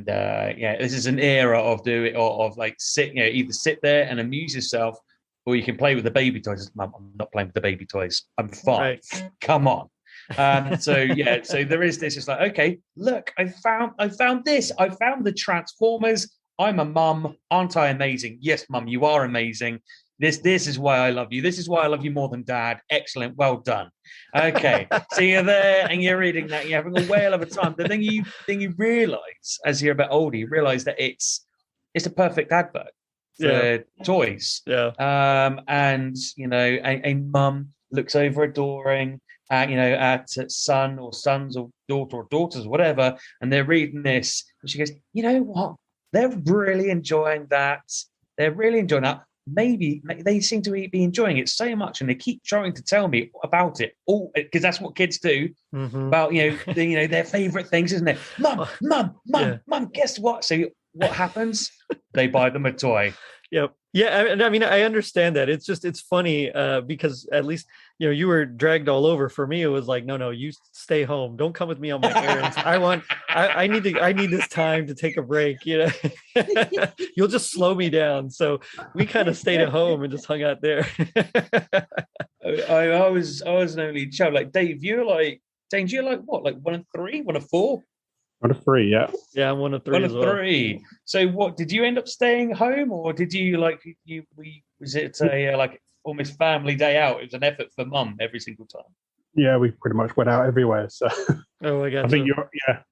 this is an era of either sit there and amuse yourself, or you can play with the baby toys. Mum, I'm not playing with the baby toys. I'm fine. Right. Come on. So there is this. It's like, okay, look, I found this. I found the Transformers. I'm a mum. Aren't I amazing? Yes, Mum, you are amazing. This is why I love you. This is why I love you more than Dad. Excellent. Well done. Okay. So you're there and you're reading that. You're having a whale of a time. But then you realize, as you're a bit older, you realize that it's a perfect advert for toys. Yeah. And a mum looks over adoring, at son or sons or daughter or daughters or whatever, and they're reading this, and she goes, you know what? They're really enjoying that. They're really enjoying that. Maybe they seem to be enjoying it so much, and they keep trying to tell me about it all, because that's what kids do. Mm-hmm. About their favorite things, isn't it? Mum, guess what? So what happens? They buy them a toy. Yep. Yeah. I mean, I understand that. It's funny because at least, you were dragged all over. For me, it was like, no, you stay home. Don't come with me on my errands. I need this time to take a break. You'll just slow me down. So we kind of stayed at home and just hung out there. I was an only child. Like Dave, you're like, Dange, you're like what? Like 1 of 3, 1 of 4? 1 of 3, yeah. Yeah, I'm 1 of 3. 1 of 3. So, what did you end up staying home, or did you was it a like almost family day out? It was an effort for Mum every single time. Yeah, we pretty much went out everywhere. So, I think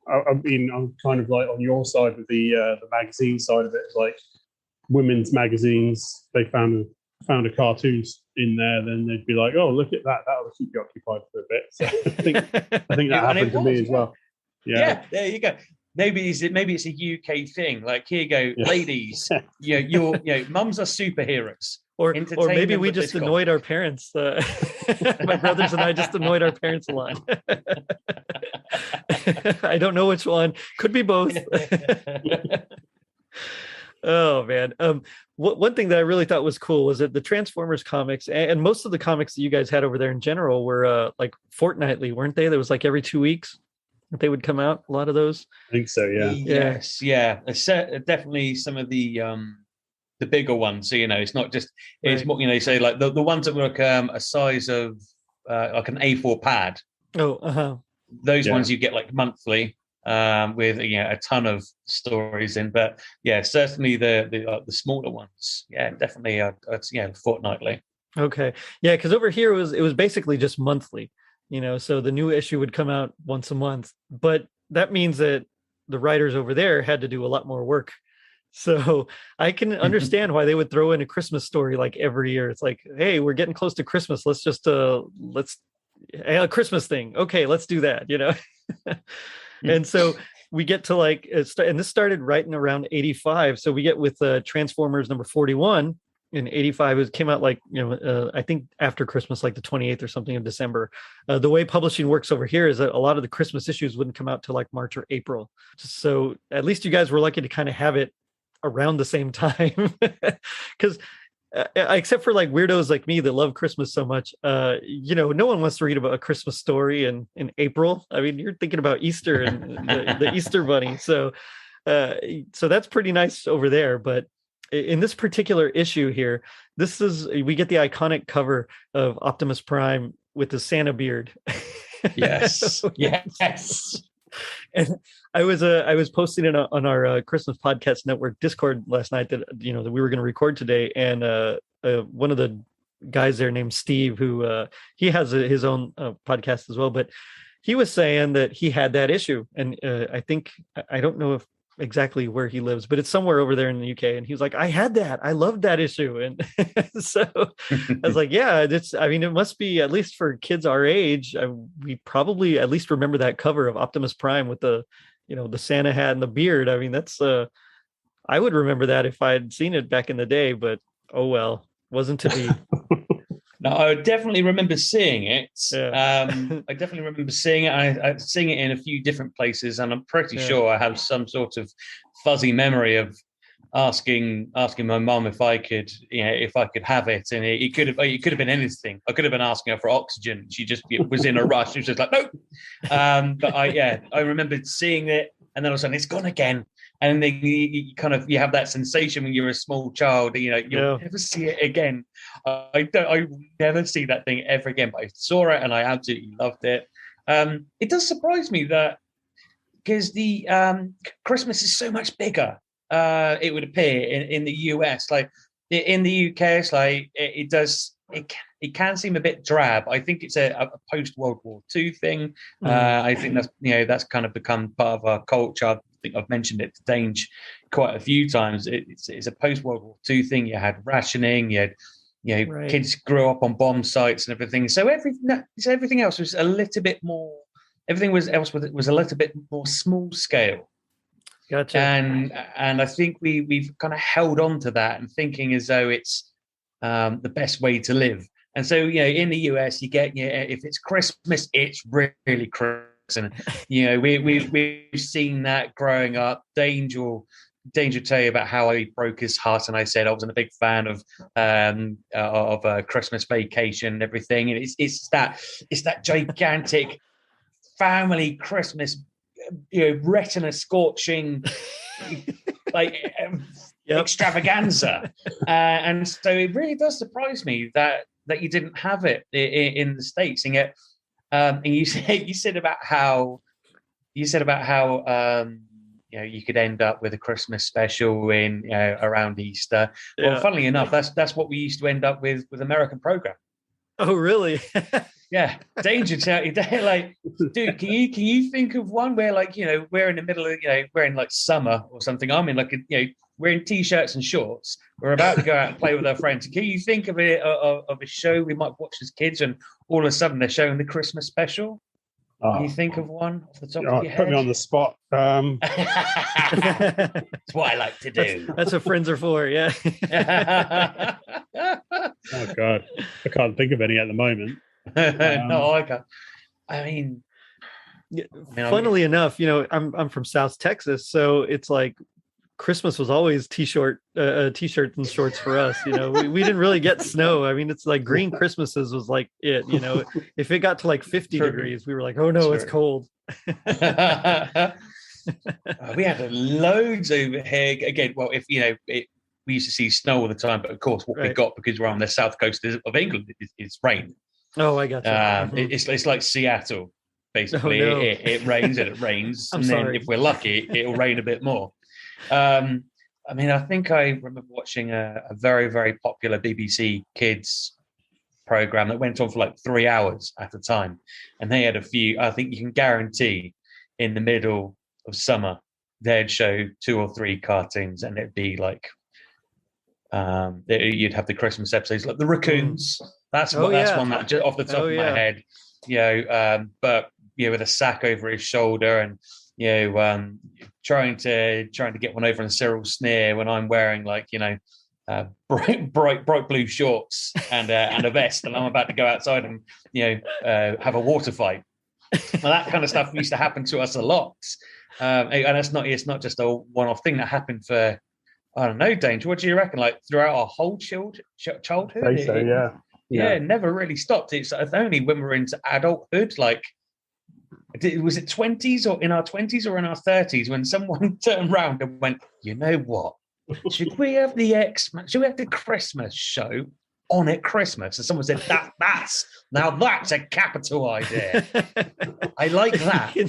I'm kind of like on your side with the magazine side of it. It's like women's magazines. They found a cartoon in there, then they'd be like, "Oh, look at that! That'll keep you occupied for a bit." So I think that happened to me as well. Yeah, there you go. Maybe it's a UK thing. Like, here you go, ladies. Mums are superheroes. Or maybe we just annoyed our parents. My brothers and I just annoyed our parents a lot. I don't know which one. Could be both. Oh man. One thing that I really thought was cool was that the Transformers comics and most of the comics that you guys had over there in general were like fortnightly, weren't they? There was like every 2 weeks that they would come out. A lot of those. I think so. Yeah. Yes. Yeah. Definitely some of the bigger ones. So it's not just it's more say like the ones that were like a size of like an A4 pad. Those ones you get like monthly. With a ton of stories in, but certainly the smaller ones, definitely fortnightly. Okay, because over here it was basically just monthly, so the new issue would come out once a month, but that means that the writers over there had to do a lot more work So I can understand why they would throw in a Christmas story like every year. It's like, hey, we're getting close to Christmas. Let's just a Christmas thing. Okay, let's do that, And so we get to like, and this started right in around 85. So we get with Transformers number 41 in 85. It came out like, I think after Christmas, like the 28th or something of December. The way publishing works over here is that a lot of the Christmas issues wouldn't come out till like March or April. So at least you guys were lucky to kind of have it around the same time. Because except for like weirdos like me that love Christmas so much, no one wants to read about a Christmas story in April. I mean, you're thinking about Easter and the Easter bunny. So that's pretty nice over there. But in this particular issue here, we get the iconic cover of Optimus Prime with the Santa beard. Yes. Yes. And I was posting it on our Christmas Podcast Network Discord last night that that we were going to record today, and one of the guys there named Steve, who he has his own podcast as well, but he was saying that he had that issue, and I don't know if exactly where he lives, but it's somewhere over there in the UK, and he was like, I had that, I loved that issue. And so I was like, yeah, it must be, at least for kids our age, we probably at least remember that cover of Optimus Prime with the the Santa hat and the beard. I mean, that's I would remember that if I had seen it back in the day, but oh well, wasn't to be. No, I definitely remember seeing it. Yeah. I definitely remember seeing it. I seeing it in a few different places, and I'm pretty sure I have some sort of fuzzy memory of asking my mum if I could have it, and it could have been anything. I could have been asking her for oxygen. She just was in a rush. She was just like, no. But I remember seeing it, and then all of a sudden it's gone again. And then you have that sensation when you're a small child, you'll never see it again. I never see that thing ever again, but I saw it and I absolutely loved it. It does surprise me that, because the Christmas is so much bigger, it would appear in the US. Like in the UK, it's like it can seem a bit drab. I think it's a post World War II thing. I think that's kind of become part of our culture. I think I've mentioned it to Dange quite a few times. It's a post World War II thing. You had rationing. You had Right. Kids grew up on bomb sites and everything. So everything else was a little bit more. Everything was a little bit more small scale. Gotcha. And I think we've kind of held on to that and thinking as though it's the best way to live. And so, in the US, you get, if it's Christmas, it's really Christmas. And, we've seen that growing up. Dange will tell you about how he broke his heart. And I said I wasn't a big fan of Christmas Vacation and everything. And it's that gigantic family Christmas, retina scorching, extravaganza. And so it really does surprise me that you didn't have it in the States. And yet, and you said about how you could end up with a Christmas special in around Easter. Yeah. Well, funnily enough, that's what we used to end up with American program. Oh, really? Yeah, Danger tell you, like, dude, can you think of one where, like, we're in the middle of, we're in like summer or something. I'm in like we're in t-shirts and shorts. We're about to go out and play with our friends. Can you think of a show we might watch as kids, and all of a sudden they're showing the Christmas special? Can you think of one off the top of your head? Put me on the spot. That's what I like to do. That's what friends are for. Yeah. Oh God, I can't think of any at the moment. No, I can't. I mean, funnily enough, I'm from South Texas, so it's like Christmas was always t-shirt and shorts for us. We didn't really get snow. I mean, it's like green Christmases was like it. If it got to like 50 degrees, we were like, oh no, it's cold. We had loads over here. Again, well, if we used to see snow all the time, but of course, what we got, because we're on the south coast of England, is rain. Oh, I got you. It's like Seattle, basically. Oh, no. It rains and it rains, I'm and then sorry. if we're lucky, it'll rain a bit more. I think I remember watching a very, very popular BBC Kids program that went on for like 3 hours at a time, and they had a few. I think you can guarantee in the middle of summer they'd show 2 or 3 cartoons, and it'd be like you'd have the Christmas episodes, like the raccoons. That's one that just off the top of my head, but with a sack over his shoulder, and trying to get one over on Cyril Sneer when I'm wearing bright blue shorts and a vest, and I'm about to go outside and have a water fight. Well, that kind of stuff used to happen to us a lot, and it's not just a one-off thing that happened for, I don't know, Dange. What do you reckon? Like throughout our whole childhood, I so, yeah, it never really stopped. It's only when we're into adulthood, like. Was it 20s or in our 20s or in our 30s when someone turned around and went, you know what? Should we have the Christmas show on at Christmas? And someone said, that's a capital idea. I like that. You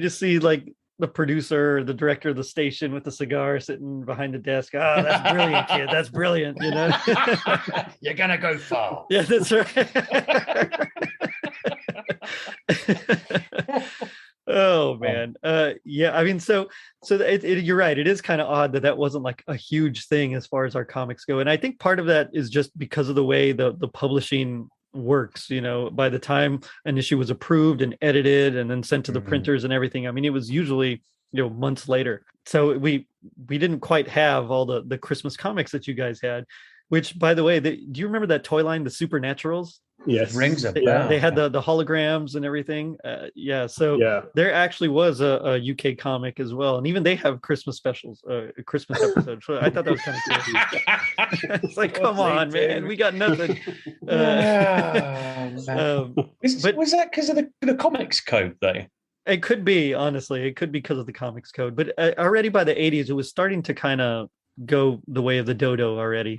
just see like the producer, the director of the station with the cigar sitting behind the desk. Oh, that's brilliant, kid. That's brilliant. You're gonna go far. Yeah, that's right. Oh man, yeah. I mean, so you're right. It is kind of odd that wasn't like a huge thing as far as our comics go, and I think part of that is just because of the way the publishing works. By the time an issue was approved and edited and then sent to the printers and everything, I mean, it was usually months later. So we didn't quite have all the Christmas comics that you guys had. Which, by the way, do you remember that toy line, the Supernaturals? Yes, rings a bell. They had the holograms and everything. There actually was a UK comic as well, and even they have Christmas specials, Christmas episodes. So I thought that was kind of cool. It's like, come on, man, we got nothing. Was that because of the comics code, though? It could be, honestly. It could be because of the comics code. But already by the 80s, it was starting to kind of go the way of the dodo already.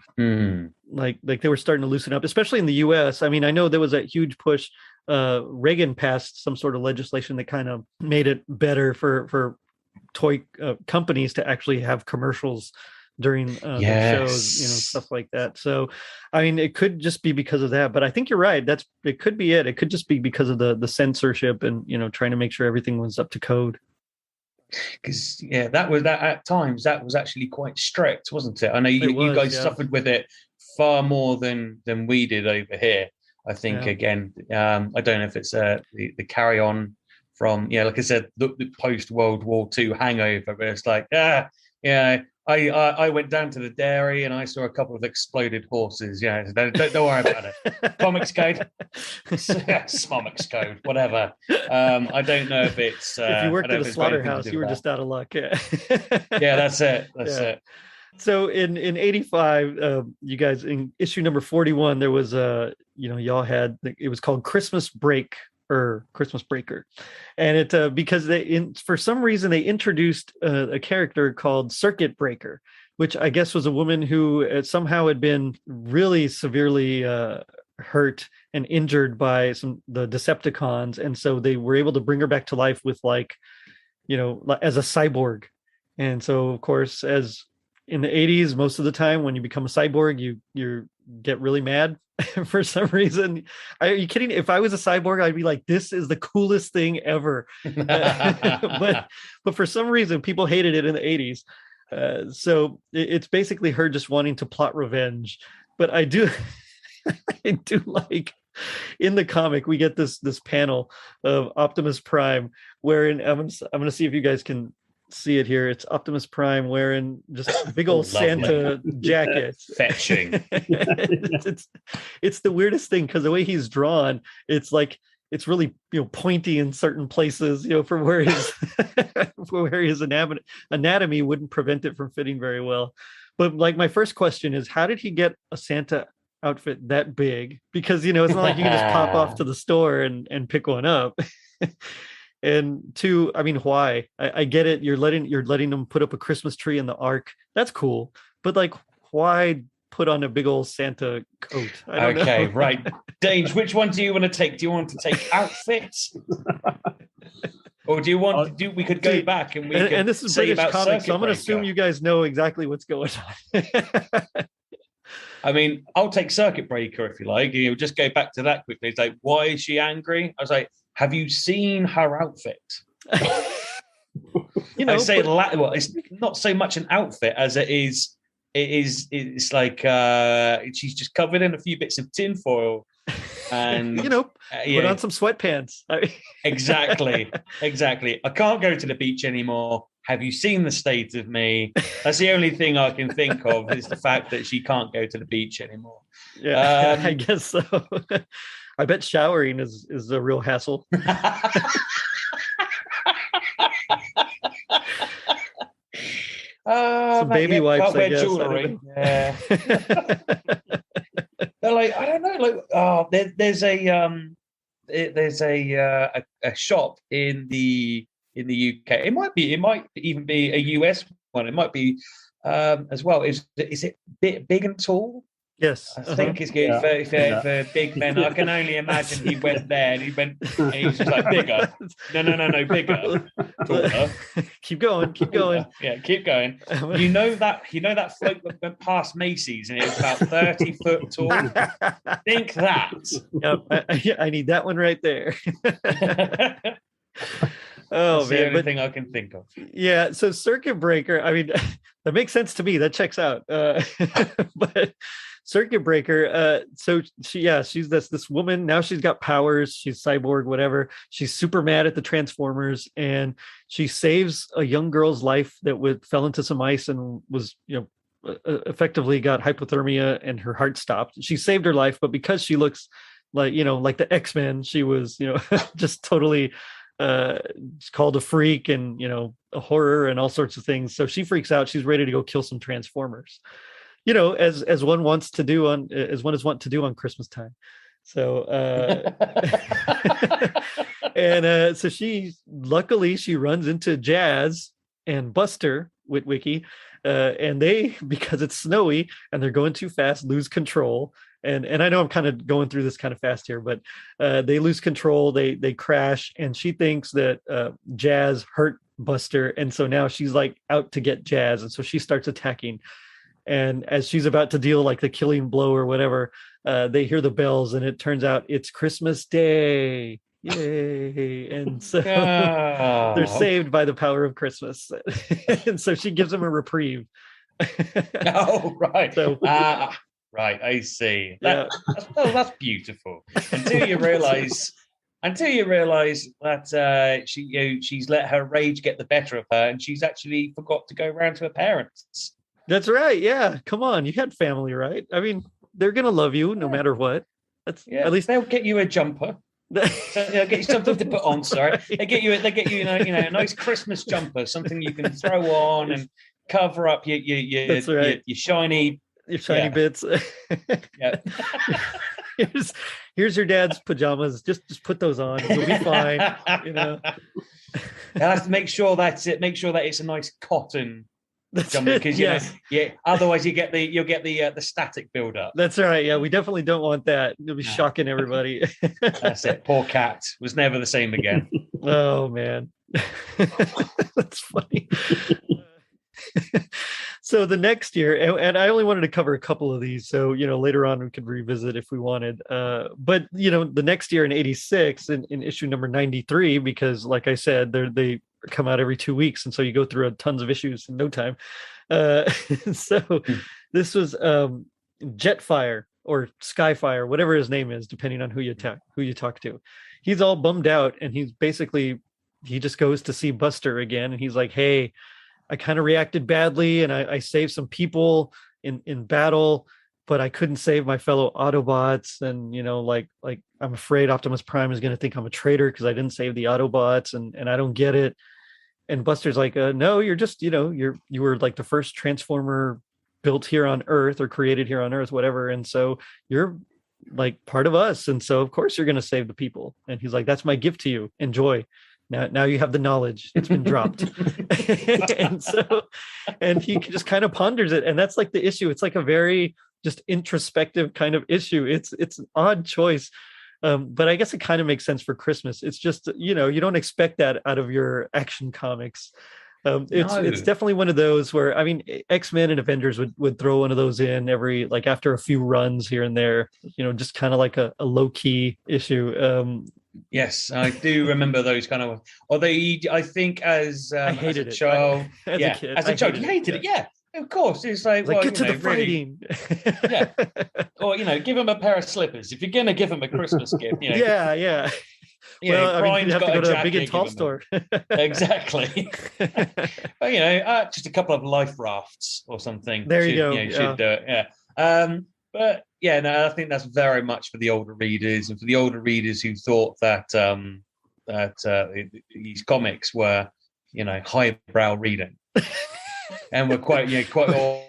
Like they were starting to loosen up, especially in the US. I mean, I know there was a huge push. Reagan passed some sort of legislation that kind of made it better for toy companies to actually have commercials during their shows, stuff like that. So, I mean, it could just be because of that, but I think you're right. It could be it. It could just be because of the censorship and, trying to make sure everything was up to code. Because that was at times that was actually quite strict, wasn't it? I know you guys suffered with it far more than we did over here. I think again, I don't know if it's the carry on from like I said, the post World War II hangover, but it's like I went down to the dairy and I saw a couple of exploded horses. Don't worry about it. Comics code, Smomics code, whatever. I don't know if it's. If you worked at a slaughterhouse, you were just out of luck. Yeah, that's it. That's it. So in 85, you guys in issue number 41, there was y'all had it was called Christmas Break. Or Christmas Breaker, and it because for some reason they introduced a character called Circuit Breaker, which I guess was a woman who somehow had been really severely hurt and injured by the Decepticons, and so they were able to bring her back to life with as a cyborg. And so of course, as in the 80s, most of the time when you become a cyborg, you get really mad. For some reason. Are you kidding? If I was a cyborg, I'd be like, this is the coolest thing ever. but for some reason, people hated it in the 80s. So it's basically her just wanting to plot revenge. But I do like in the comic, we get this panel of Optimus Prime wherein I'm going to see if you guys can see it here. It's Optimus Prime wearing just a big old Santa jacket. Fetching. It's the weirdest thing because the way he's drawn, it's like it's really pointy in certain places, for where his anatomy wouldn't prevent it from fitting very well. But like my first question is, how did he get a Santa outfit that big? Because it's not like you can just pop off to the store and pick one up. And two, I mean, why? I get it. You're letting them put up a Christmas tree in the Ark. That's cool. But like, why put on a big old Santa coat? I don't know. Right. Dange, which one do you want to take? Do you want to take outfits? Or do you want we could go back and and this is British comics, so I'm going to assume you guys know exactly what's going on. I mean, I'll take Circuit Breaker if you like. You'll just go back to that quickly. It's like, why is she angry? I was like, have you seen her outfit? I say well, it's not so much an outfit as it is. It's like she's just covered in a few bits of tinfoil, and put on some sweatpants. Exactly. I can't go to the beach anymore. Have you seen the state of me? That's the only thing I can think of is the fact that she can't go to the beach anymore. Yeah, I guess so. I bet showering is a real hassle. Some baby wipes, I guess. Jewelry. Yeah. But I don't know. There's a shop in the UK. It might even be a US one. It might be as well. Is it big and tall? Yes, I think it's good for big men. I can only imagine he went there and he was just like bigger. No, bigger. Taller. Keep going. Yeah, keep going. You know that float that went past Macy's and it was about 30 foot tall. Think that. Yep, I need that one right there. That's the only thing I can think of. Yeah, so circuit breaker. I mean, that makes sense to me. That checks out. But circuit breaker. So she's this woman. Now she's got powers. She's cyborg, whatever. She's super mad at the Transformers, and she saves a young girl's life that fell into some ice and was, effectively got hypothermia and her heart stopped. She saved her life, but because she looks like the X-Men, she was just totally called a freak and a horror and all sorts of things. So she freaks out. She's ready to go kill some Transformers, as one wants to do as one is wont to do on Christmas time. So and so she runs into Jazz and Buster Witwicky, and they, because it's snowy and they're going too fast, lose control. And I know I'm kind of going through this kind of fast here, but they lose control. They crash, and she thinks that Jazz hurt Buster, and so now she's like out to get Jazz, and so she starts attacking. And as she's about to deal like the killing blow or whatever, they hear the bells, and it turns out it's Christmas Day. Yay! And so they're saved by the power of Christmas, and so she gives them a reprieve. Oh, right. So. Right, I see. That's beautiful. Until you realise that she's let her rage get the better of her, and she's actually forgot to go round to her parents. That's right. Yeah, come on, you had family, right? I mean, they're gonna love you no matter what. At least they'll get you a jumper. They'll get you something to put on. Sorry, they get you a nice Christmas jumper, something you can throw on and cover up your shiny. Your shiny bits. Yeah. Here's your dad's pajamas. Just put those on. You'll be fine. You have to make sure that's it. Make sure that it's a nice cotton jumper, because otherwise you'll get the static build up. That's right. Yeah, we definitely don't want that. You'll be shocking everybody. That's it. Poor cat was never the same again. Oh man, that's funny. So the next year, and I only wanted to cover a couple of these, so later on we could revisit if we wanted. But the next year in '86, in issue number 93, because like I said, they come out every 2 weeks, and so you go through tons of issues in no time. So this was Jetfire or Skyfire, whatever his name is, depending on who you talk to. He's all bummed out, and he just goes to see Buster again, and he's like, "Hey, I kind of reacted badly, and I saved some people in battle, but I couldn't save my fellow Autobots. And, like I'm afraid Optimus Prime is going to think I'm a traitor because I didn't save the Autobots, and I don't get it." And Buster's like, "No, you're just, you were like the first Transformer built here on Earth or created here on Earth, whatever. And so you're like part of us. And so of course you're going to save the people." And he's like, "That's my gift to you. Enjoy. Now you have the knowledge. It's been dropped." and he just kind of ponders it. And that's like the issue. It's like a very just introspective kind of issue. It's an odd choice. But I guess it kind of makes sense for Christmas. It's just, you don't expect that out of your action comics. It's definitely one of those where, I mean, X-Men and Avengers would throw one of those in after a few runs here and there, just kind of like a low-key issue. Yes, I do remember those kind of. Although I think as I as hated a it. child, As a kid, as a child, you hated it. Yeah, of course. It's like, well, get to the really, fighting. yeah. Or give him a pair of slippers if you're gonna give him a Christmas gift. Yeah. Well, I mean, you'd Prime's have to got go a to a big jacket. and tall store. Exactly. But just a couple of life rafts or something. There you go. Should do it. Yeah. But yeah, no, I think that's very much for the older readers, and for the older readers who thought that these comics were, highbrow reading, and were quite,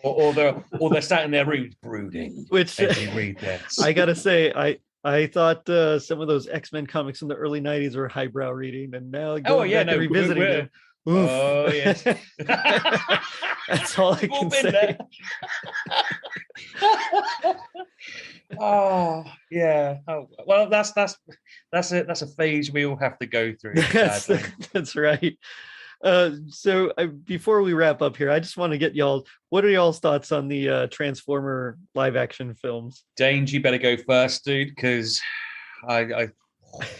or they're sat in their rooms brooding, Which as they read this. I gotta say, I thought some of those X-Men comics in the early '90s were highbrow reading, and now revisiting them. Oof. Oh yes, that's all I can say. Oh yeah. Oh well, that's a phase we all have to go through. That's right. So before we wrap up here, I just want to get what are y'all's thoughts on the Transformer live action films? Dange, you better go first, dude, because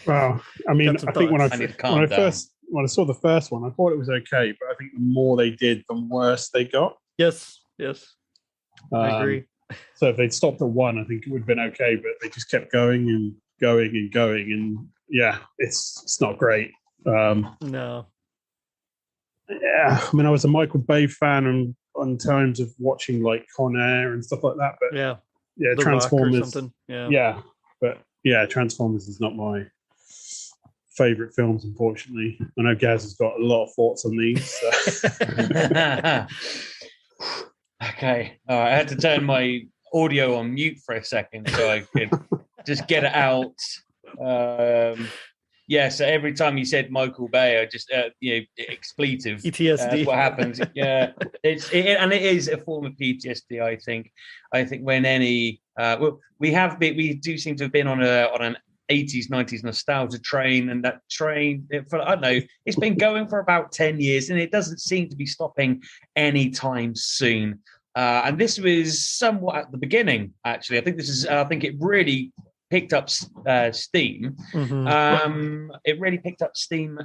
Well, I mean, I think when I saw the first one, I thought it was okay, but I think the more they did, the worse they got. Yes, I agree. So if they'd stopped at one, I think it would have been okay, but they just kept going and going and going, and yeah, it's not great. No. Yeah, I mean, I was a Michael Bay fan on terms of watching like Con Air and stuff like that, but yeah, Transformers, but Transformers is not my favorite films, unfortunately. I know Gaz has got a lot of thoughts on these. So. Okay, all right. I had to turn my audio on mute for a second so I could just get it out. So every time you said Michael Bay, I just expletive. PTSD. That's what happens. Yeah, and it is a form of PTSD. I think when any we do seem to have been on an 80s 90s nostalgia train, and that train it's been going for about 10 years, and it doesn't seem to be stopping anytime soon. And this was somewhat at the beginning, actually. I think it really picked up steam. Mm-hmm. It really picked up steam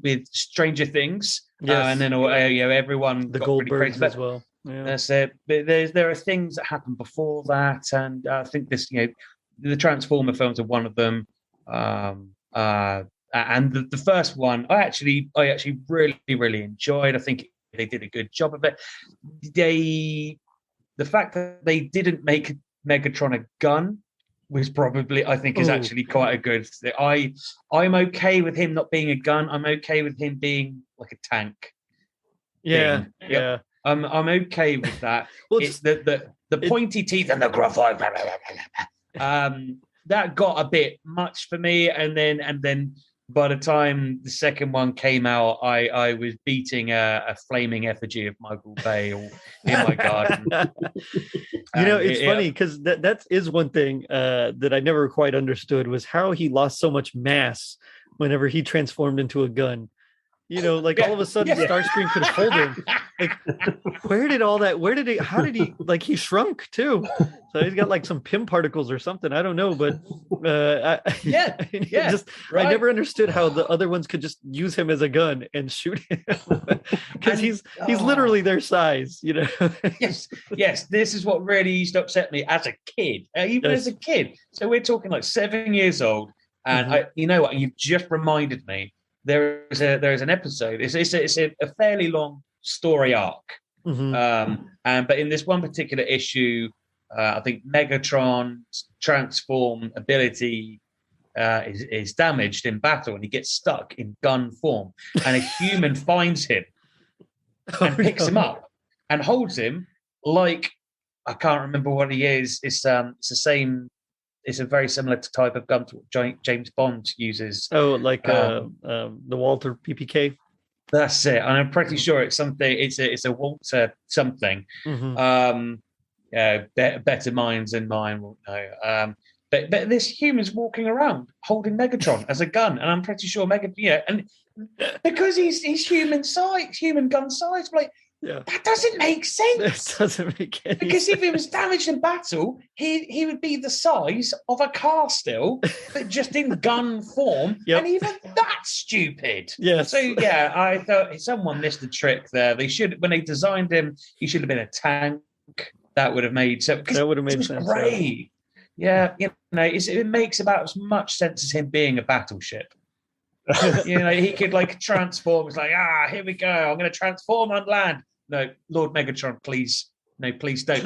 with Stranger Things. Yes. And then everyone the got Goldbergs really crazy as well. Yeah. That's it. But there are things that happened before that, and I think this, the Transformer films are one of them. And the first one, I actually really, really enjoyed. I think they did a good job of it. The fact that they didn't make Megatron a gun was probably, I think, is actually quite a good thing. I'm okay with him not being a gun. I'm okay with him being like a tank. Yeah. I'm okay with that. Well, it's the pointy teeth and the gruff eye. That got a bit much for me, and then by the time the second one came out, I was beating a flaming effigy of Michael Bay in my garden. It's funny because that is one thing that I never quite understood was how he lost so much mass whenever he transformed into a gun. All of a sudden Starscream could hold him. Like, how did he he shrunk too? So he's got like some PIM particles or something. I don't know, but I never understood how the other ones could just use him as a gun and shoot him because he's literally their size, Yes. This is what really used to upset me as a kid, as a kid. So we're talking like 7 years old, and you know what? You've just reminded me. There is an episode. It's a fairly long story arc, but in this one particular issue, I think Megatron's transform ability is damaged in battle, and he gets stuck in gun form. And a human finds him and picks him up and holds him like, I can't remember what he is. It's the same. It's a very similar type of gun to what James Bond uses. Oh, like the Walter PPK. That's it. And I'm pretty sure it's something. It's a Walter something. Better minds than mine won't know. But this human's walking around holding Megatron as a gun, and I'm pretty sure and because he's human size, human gun size, like Yeah. That doesn't make sense. That doesn't make any Because sense. if he was damaged in battle, he would be the size of a car still, but just in gun form. Yep. And even that's stupid. Yes. So yeah, I thought someone missed a trick there. They should, when they designed him, he should have been a tank. That would have made sense. That would have made sense. Great. Yeah, it makes about as much sense as him being a battleship. He could like transform. It's like, here we go. I'm going to transform on land. No, Lord Megatron, please. No, please don't.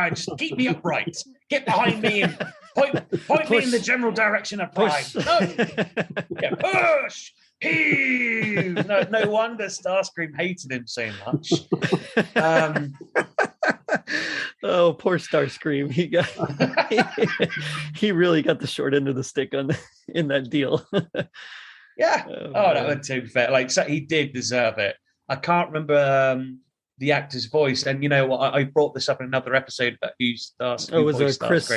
Just keep me upright. Get behind me and point me in the general direction of Prime. No. Yeah, push. Heave. No wonder Starscream hated him so much. Oh, poor Starscream. He really got the short end of the stick in that deal. Yeah. That went too fair. Like, so he did deserve it. I can't remember the actor's voice, and you know what? I brought this up in another episode about who's Starscream. Oh, it was Chris.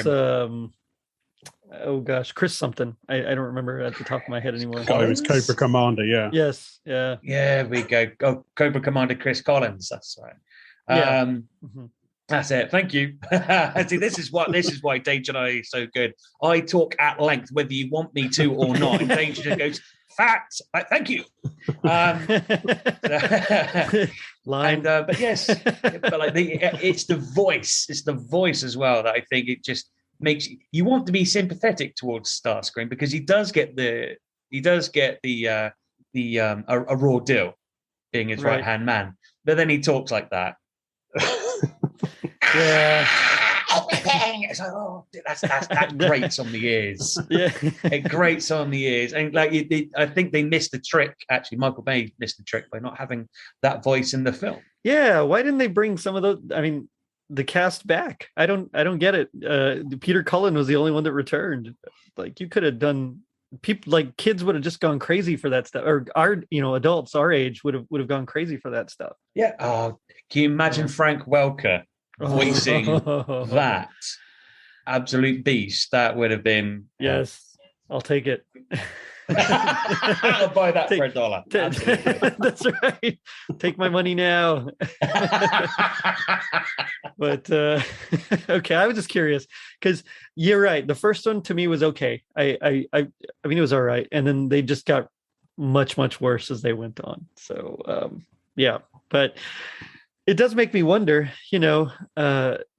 Chris something. I don't remember at the top of my head anymore. Oh, it was Cobra Commander. Yeah. Yes. Yeah. Yeah. We go. Oh, Cobra Commander Chris Collins. That's right. Yeah. That's it. Thank you. See, this is why Dange and I are so good. I talk at length, whether you want me to or not. And Dange just goes, "Fact. Thank you." Line. But yes, but like it's the voice. It's the voice as well that I think it just makes you want to be sympathetic towards Starscream, because he does get a raw deal being his right hand man, but then he talks like that. Yeah. It's like, that grates on the ears. Yeah. It grates on the ears. And like I think they missed the trick. Actually, Michael Bay missed the trick by not having that voice in the film. Yeah. Why didn't they bring some of those? I mean, the cast back. I don't get it. Peter Cullen was the only one that returned. Like, you could have done. People, like kids, would have just gone crazy for that stuff, or our adults our age would have gone crazy for that stuff. Yeah. Can you imagine Frank Welker voicing that absolute beast? That would have been. Yes, I'll take it. I'll buy that for $1. That's right. Take my money now. But okay, I was just curious, because you're right. The first one to me was okay. I mean, it was all right, and then they just got much worse as they went on. So yeah, but it does make me wonder.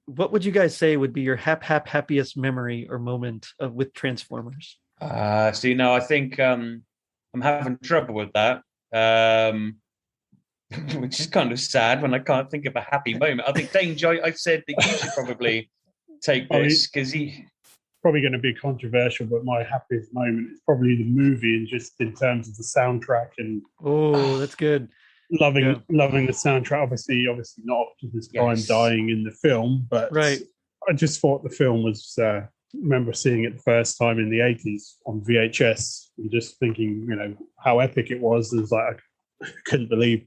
What would you guys say would be your happiest memory or moment with Transformers? I think I'm having trouble with that, which is kind of sad when I can't think of a happy moment. I think, Dange, I said that you should probably take this, because he... Probably going to be controversial, but my happiest moment is probably the movie, and just in terms of the soundtrack. And that's good. Loving the soundtrack. Obviously not Optimus Prime dying in the film, but right. I just thought the film was... remember seeing it the first time in the 80s on VHS and just thinking, how epic it was. It was like, I couldn't believe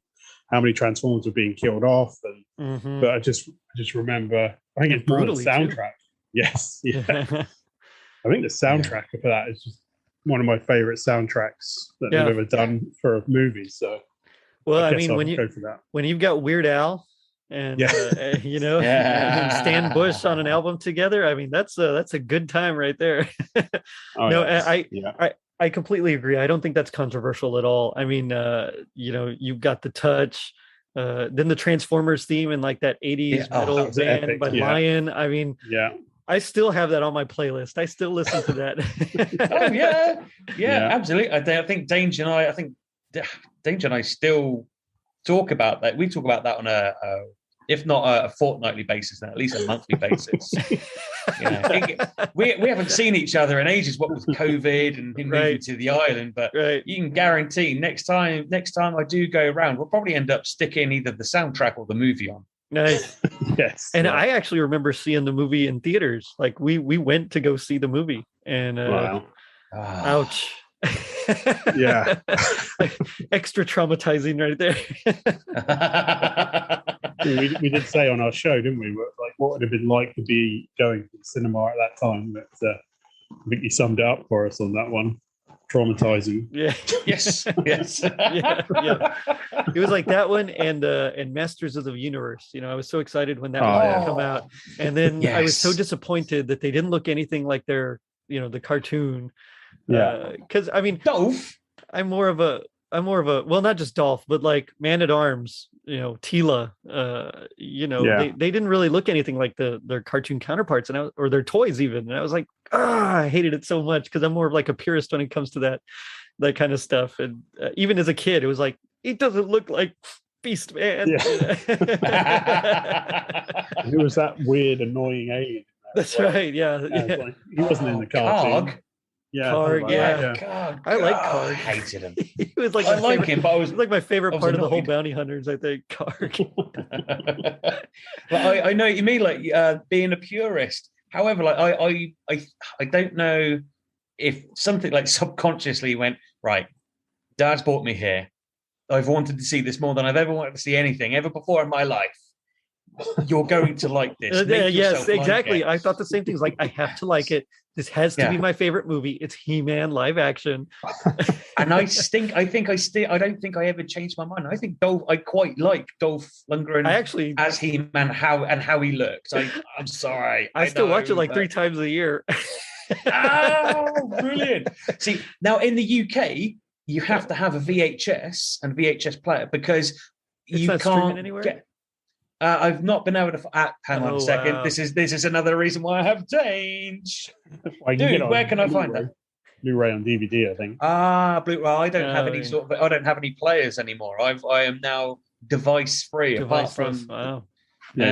how many Transformers were being killed off. And but I just remember, I think it's more the soundtrack. Too. Yes. Yeah. I think the soundtrack for that is just one of my favorite soundtracks that they've ever done for a movie. So, well, I mean, when you've got Weird Al and and Stan Bush on an album together, I mean, that's a good time right there. I completely agree. I don't think that's controversial at all. I mean, you've got the touch, then the Transformers theme and like that 80s metal band by Lion. I mean, I still have that on my playlist. I still listen to that. Absolutely. I think Dange and I still talk about that. We talk about that on a if not a fortnightly basis, then at least a monthly basis. We haven't seen each other in ages, what with COVID and him moving to the island. But you can guarantee next time I do go around, we'll probably end up sticking either the soundtrack or the movie on. Nice. Yes. And I actually remember seeing the movie in theaters. Like we went to go see the movie, and ouch. Yeah. Extra traumatizing right there. we did say on our show, didn't we? Like, what would it have been like to be going to the cinema at that time? But I think you summed it up for us on that one. traumatizing. Yeah. Yes. Yes. Yeah. It was like that one and Masters of the Universe. I was so excited when that was going to come out, and then I was so disappointed that they didn't look anything like their, the cartoon. Yeah. Because I mean, Dolph. I'm more of a well, not just Dolph, but like Man at Arms, Tila, they didn't really look anything like their cartoon counterparts, or their toys even. And I was like, I hated it so much because I'm more of like a purist when it comes to that kind of stuff. And even as a kid, it was like, it doesn't look like Beast Man. Yeah. Who was that weird, annoying alien? That's right. Yeah. Like, he wasn't in the cartoon. Karg. Yeah, Karg, yeah. Karg. I like I Karg. hated him. He was like I like him, but it was like my favorite part of the whole annoyed. Bounty Hunters, I think. Karg. But I know what you mean, like being a purist. However, like I don't know if something like subconsciously went, right, Dad's brought me here. I've wanted to see this more than I've ever wanted to see anything ever before in my life. You're going to like this. Yes, exactly. Like I thought the same thing. Like, I have to like it. This has to be my favorite movie. It's He-Man live action. And I don't think I ever changed my mind. I think I quite like Dolph Lundgren as He-Man, how he looks. I'm sorry. I still watch it like 3 times a year. Oh, brilliant. See, now in the UK, you have to have a VHS and VHS player because you can't anywhere. I've not been able to. Hang on a second. Wow. This is another reason why I have Dange. Dude, where can I find that? Blu-ray on DVD, I think. Blu-ray. I don't have any I don't have any players anymore. I am now device free. Apart from you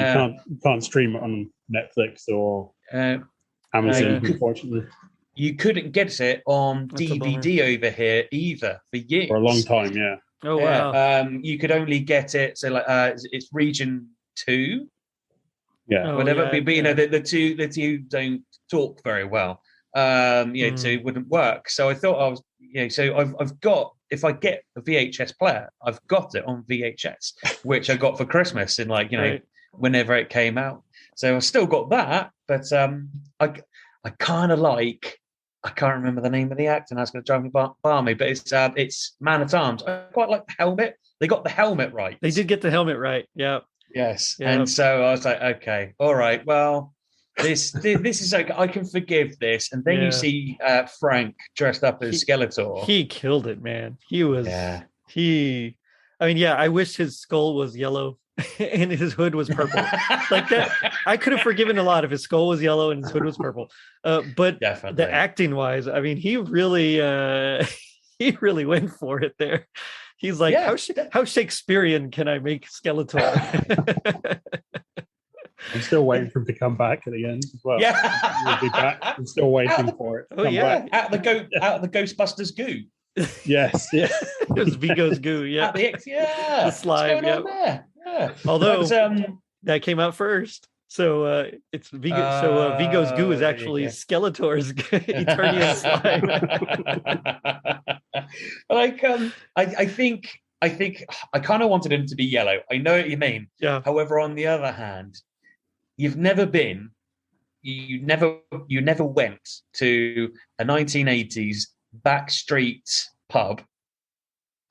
can't stream it on Netflix or Amazon. Unfortunately, you couldn't get it on DVD over here either for years. For a long time, yeah. Oh wow. You could only get it it's region 2. Yeah. Whatever. But the two don't talk very well. So it wouldn't work. So I thought so I've got, if I get a VHS player, I've got it on VHS, which I got for Christmas in whenever it came out. So I still got that, but I kind of like, I can't remember the name of the actor, and that's going to drive me balmy, but it's Man at Arms. I quite like the helmet. They got the helmet right. They did get the helmet right. Yeah. Yes. Yep. And so I was like, okay, all right, well, this is like, I can forgive this. And then you see Frank dressed up as Skeletor. He killed it, man. He was. Yeah. I wish his skull was yellow and his hood was purple. Like that, I could have forgiven a lot if his skull was yellow and his hood was purple. But definitely, the acting wise, I mean, he really went for it there. He's like, how Shakespearean can I make Skeletor? I'm still waiting for him to come back at the end as well. Yeah, he'll be back. I'm still waiting for it. Back. Out of the Ghostbusters goo. Yes, yeah. It was Vigo's goo. Yeah, the slime. Yeah. Although that came out first, so it's Vigo. So Vigo's goo is actually Skeletor's Eternian slime. I think I kind of wanted him to be yellow. I know what you mean. Yeah. However, on the other hand, you never went to a 1980s backstreet pub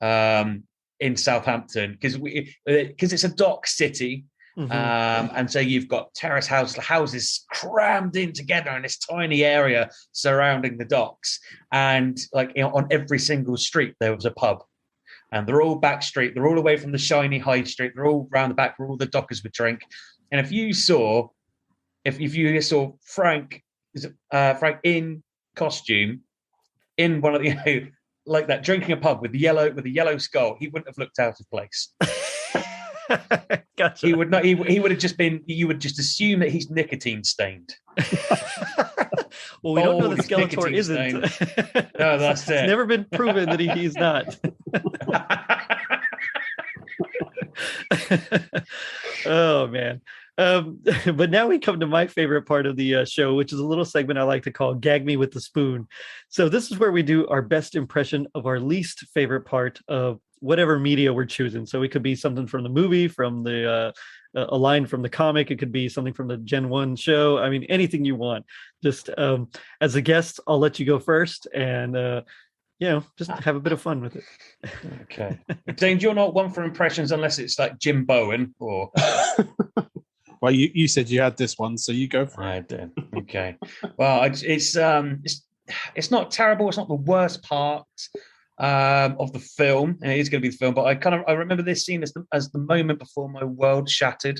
in Southampton because it's a dock city. Mm-hmm. And so you've got terrace houses crammed in together in this tiny area surrounding the docks, and on every single street there was a pub, and they're all back street, they're all away from the shiny high street, they're all round the back where all the dockers would drink. And if you saw Frank in costume in one of the like that, drinking a pub with the yellow skull, he wouldn't have looked out of place. Gotcha. He would not. He would have just been. You would just assume that he's nicotine stained. Well, we don't know that Skeletor isn't. No, that's it. It's never been proven that he's not. Oh man. But now we come to my favorite part of the show, which is a little segment I like to call Gag Me with the Spoon. So this is where we do our best impression of our least favorite part of whatever media we're choosing. So it could be something from the movie, from the a line from the comic. It could be something from the Gen 1 show. I mean, anything you want. Just as a guest, I'll let you go first. And just have a bit of fun with it. Okay. Dange, you're not one for impressions unless it's like Jim Bowen or. Well, you said you had this one, so you go for it. I did. Okay. Well, it's not terrible. It's not the worst part of the film, and it is going to be the film. But I remember this scene as the moment before my world shattered,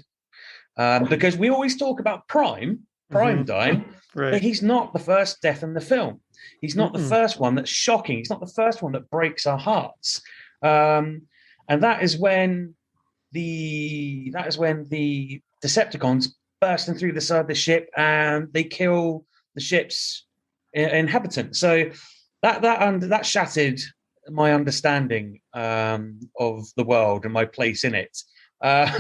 because we always talk about Prime dying, right? But he's not the first death in the film. He's not the first one that's shocking. He's not the first one that breaks our hearts, and that is when the Decepticons bursting through the side of the ship and they kill the ship's inhabitants. So that shattered my understanding of the world and my place in it.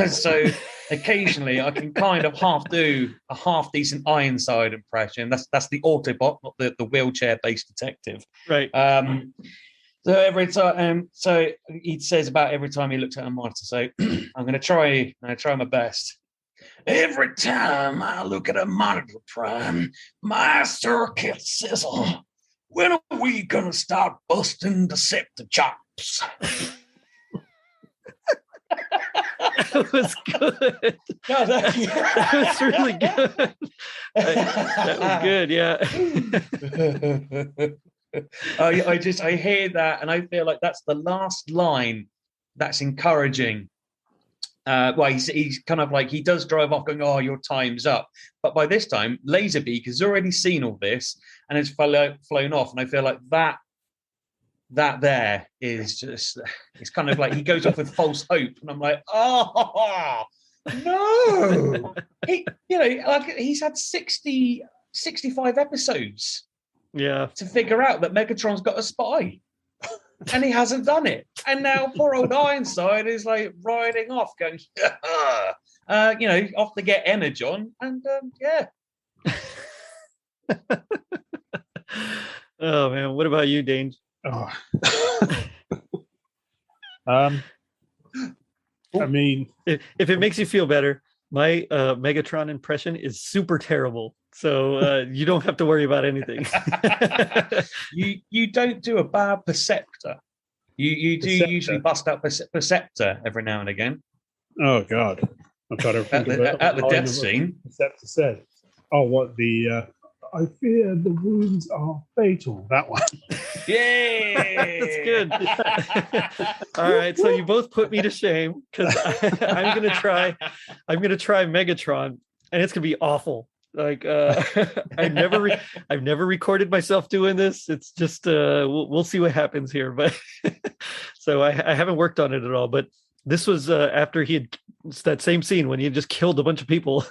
So occasionally I can kind of do a half decent Ironside impression. That's the Autobot, not the wheelchair-based detective. Right. So every time, so he says about every time he looks at a monitor. So I'm going to try my best. Every time I look at a monitor, Prime, my circuits sizzle. When are we gonna start busting Decepticops? That was good. No, that was really good. That was good, yeah. I hear that, and I feel like that's the last line that's encouraging. Well, he's kind of like, he does drive off going, "Oh, your time's up." But by this time, Laserbeak has already seen all this and it's flown off. And I feel like that there is just, it's kind of like he goes off with false hope. And I'm like, oh, no. He's had 65 episodes to figure out that Megatron's got a spy. And he hasn't done it. And now poor old Ironside is like riding off, going, off to get Energon. And yeah. Oh, man. What about you, Dange? Oh. I mean, if it makes you feel better, my Megatron impression is super terrible. So you don't have to worry about anything. You don't do a bad Perceptor. You do Perceptor. Usually bust out Perceptor every now and again. Oh God, I'm trying to think at the death scene. Perceptor said, "Oh, what the? I fear the wounds are fatal." That one. Yay! That's good. All right, so you both put me to shame because I'm gonna try Megatron, and it's gonna be awful. Like I've never recorded myself doing this. It's just we'll see what happens here. But so I haven't worked on it at all. But this was after he had that same scene when he had just killed a bunch of people,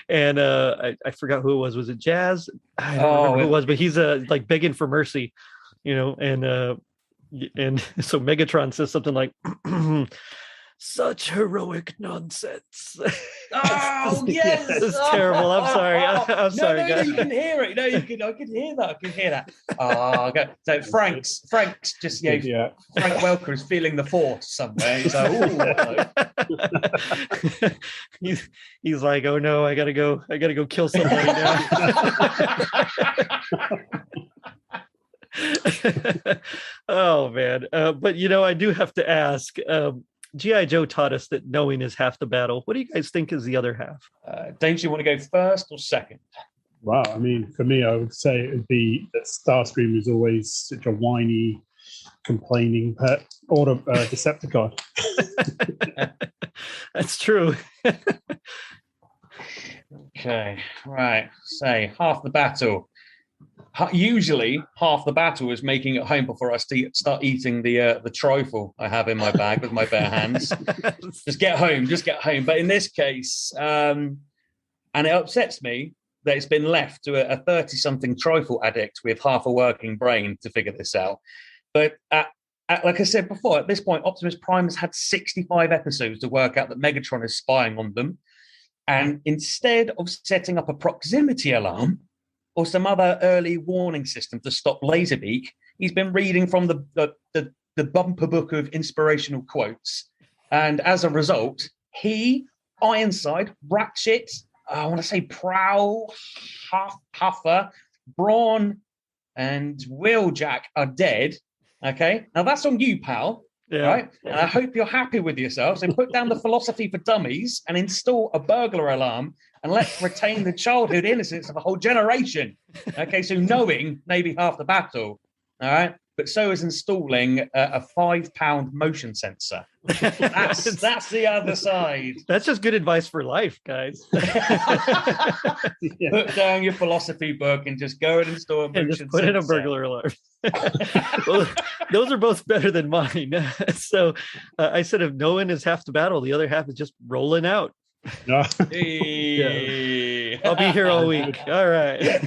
and I forgot who it was. Was it Jazz? I don't remember who it was, but he's like begging for mercy, and so Megatron says something like, "Such heroic nonsense." Oh yes, it's terrible. I'm sorry. I'm sorry, guys. No, you can hear it. No, I can hear that. I can hear that. Oh, okay. So Frank's just Frank Welker is feeling the force somewhere. He's like, he's like, "Oh no, I gotta go kill somebody now." Oh man, but I do have to ask. G.I. Joe taught us that knowing is half the battle. What do you guys think is the other half? Dange, you want to go first or second? Wow, I mean, for me, I would say it would be that Starscream is always such a whiny, complaining pet or Decepticon. That's true. Okay, right. Say half the battle. Usually, half the battle is making it home before I start eating the trifle I have in my bag with my bare hands. Just get home. But in this case, and it upsets me that it's been left to a 30-something trifle addict with half a working brain to figure this out. But like I said before, at this point, Optimus Prime has had 65 episodes to work out that Megatron is spying on them. And instead of setting up a proximity alarm or some other early warning system to stop Laserbeak, he's been reading from the bumper book of inspirational quotes. And as a result, he, Ironside, Ratchet, I want to say Prowl, Huffer, Brawn, and Wheeljack are dead. Okay, now that's on you, pal. Yeah. Right, and I hope you're happy with yourself. So put down the philosophy for dummies and install a burglar alarm, and let's retain the childhood innocence of a whole generation. Okay, so knowing maybe half the battle. All right, but so is installing a £5 motion sensor. That's the other side. That's just good advice for life, guys. Put down your philosophy book and just go and install a motion just put in a sensor. burglar alarm. Well, those are both better than mine. So I said, if knowing is half the battle, the other half is just rolling out. No. Hey. I'll be here all week. All right.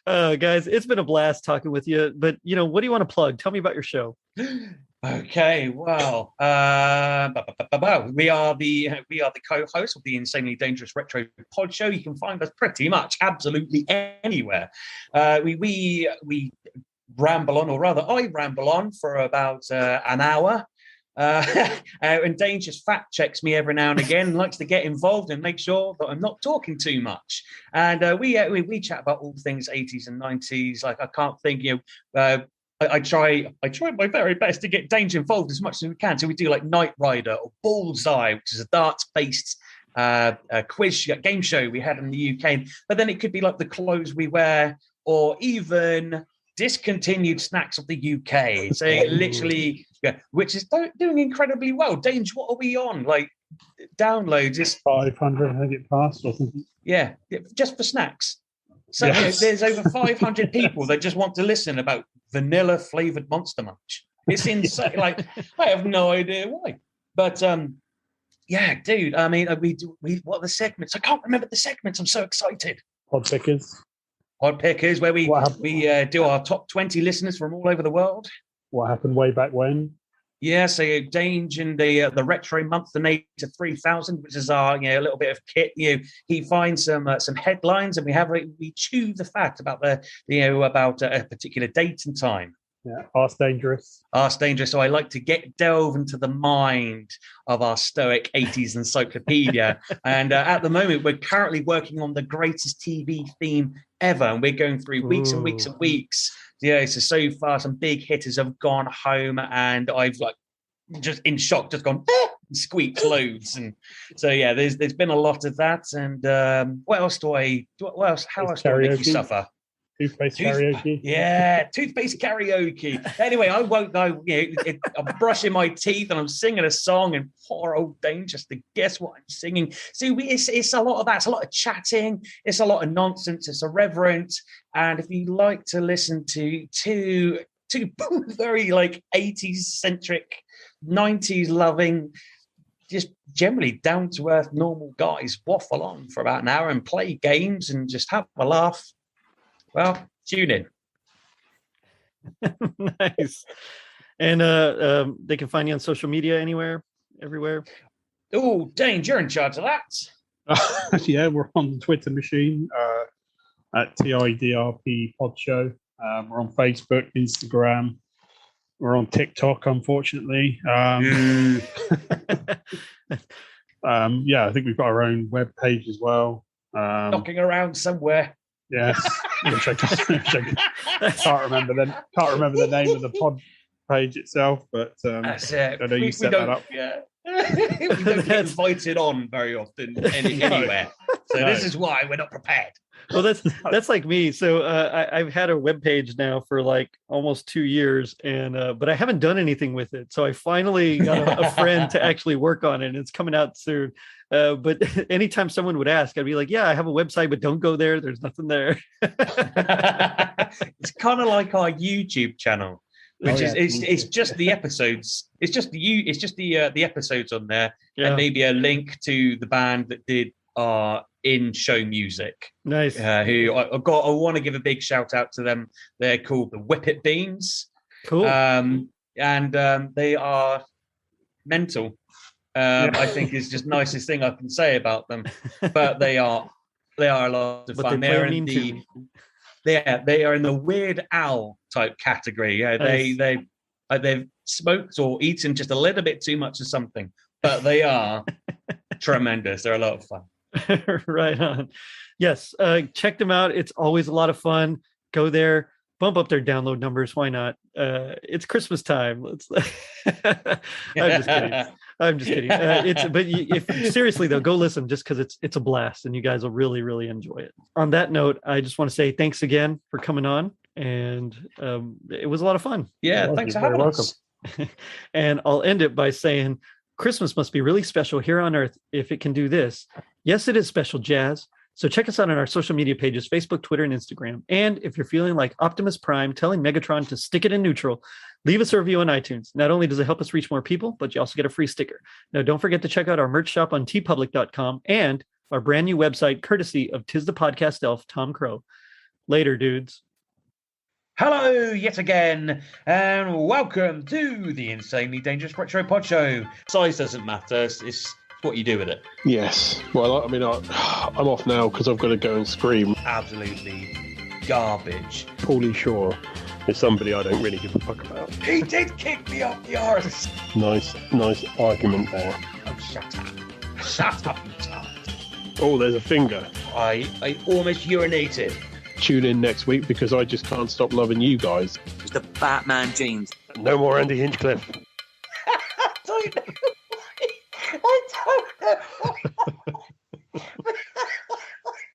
Guys, it's been a blast talking with you. But, what do you want to plug? Tell me about your show. Okay, well, we are the co-hosts of the Insanely Dangerous Retro Pod Show. You can find us pretty much absolutely anywhere. We ramble on, or rather, I ramble on for about an hour. And Dange just fact checks me every now and again, likes to get involved and make sure that I'm not talking too much. And we chat about all things 80s and 90s. Like, I can't think, I try my very best to get Dange involved as much as we can. So we do like Knight Rider or Bullseye, which is a darts-based quiz game show we had in the UK. But then it could be like the clothes we wear, or even discontinued snacks of the UK. So literally, which is doing incredibly well. Dange, what are we on? Like downloads? It's 500, I think it passed or something. Yeah, just for snacks. So Yes. there's over 500 people that just want to listen about vanilla flavored Monster Munch. It's insane. Like, I have no idea why. But yeah, dude. I mean, what are the segments? I can't remember the segments. I'm so excited. Pod pickers. Pod Pickers, where we What do our top 20 listeners from all over the world. What happened way back when? Yeah, so Dange and the retro month, the Nature 3000, which is our a little bit of kit. He finds some headlines, and we chew the fact about about a particular date and time. Yeah, Ask Dangerous. Ask Dangerous. So I like to delve into the mind of our stoic 80s encyclopedia. And at the moment, we're currently working on the greatest TV theme ever. And we're going through weeks and weeks and weeks. Yeah, so far, some big hitters have gone home, and I've just in shock, just gone and squeaked loads. And so, yeah, there's been a lot of that. And how else do I make you suffer? Toothpaste karaoke. Yeah, toothpaste karaoke. Anyway, I won't go. I'm brushing my teeth and I'm singing a song, and poor old Dane just to guess what I'm singing. So it's a lot of that. It's a lot of chatting. It's a lot of nonsense. It's irreverent. And if you like to listen to two very 80s centric, 90s loving, just generally down to earth, normal guys waffle on for about an hour and play games and just have a laugh, well, tune in. Nice. And they can find you on social media everywhere. Oh, Dane, you're in charge of that. Yeah, we're on the Twitter machine at TIDRP Pod Show. We're on Facebook, Instagram. We're on TikTok, unfortunately. Yeah, I think we've got our own web page as well. Knocking around somewhere. Yes, which I can't remember the name of the pod page itself, but that's it. I know you set that up. Yeah. We don't get invited on very often anywhere. So this is why we're not prepared. Well, that's like me. So I've had a web page now for almost 2 years, and but I haven't done anything with it. So I finally got a friend to actually work on it, and it's coming out soon. But anytime someone would ask, I'd be like, "Yeah, I have a website, but don't go there. There's nothing there." It's kind of like our YouTube channel, which it's just the episodes. It's just the episodes on there, and maybe a link to the band that did our in-show music. Nice. Who I want to give a big shout out to them. They're called the Whippet Beans. Cool. And they are mental. I think is just nicest thing I can say about them. But they are a lot of fun. They are in the Weird Owl type category. Yeah, nice. They've smoked or eaten just a little bit too much of something, but they are tremendous. They're a lot of fun. Right on. Yes, check them out. It's always a lot of fun. Go there, bump up their download numbers. Why not? It's Christmas time. Let's. I'm just kidding. If seriously though, go listen just because it's a blast and you guys will really, really enjoy it. On that note, I just want to say thanks again for coming on, and it was a lot of fun. Yeah, thanks for having us. And I'll end it by saying Christmas must be really special here on Earth if it can do this. Yes, it is special, Jazz. So check us out on our social media pages, Facebook, Twitter, and Instagram. And if you're feeling like Optimus Prime telling Megatron to stick it in neutral, leave us a review on iTunes. Not only does it help us reach more people, but you also get a free sticker. Now, don't forget to check out our merch shop on tpublic.com and our brand new website, courtesy of Tis the Podcast Elf, Tom Crow. Later, dudes. Hello yet again, and welcome to the Insanely Dangerous Retro Pod Show. Size doesn't matter, it's what you do with it. Yes. Well, I mean, I'm off now because I've got to go and scream. Absolutely garbage. Paulie Shaw is somebody I don't really give a fuck about. He did kick me up the arse. Nice argument there. Oh, shut up. Shut up, you tart. Oh, there's a finger. I almost urinated. Tune in next week because I just can't stop loving you guys. It's the Batman jeans. No more Andy Hinchcliffe. I don't know.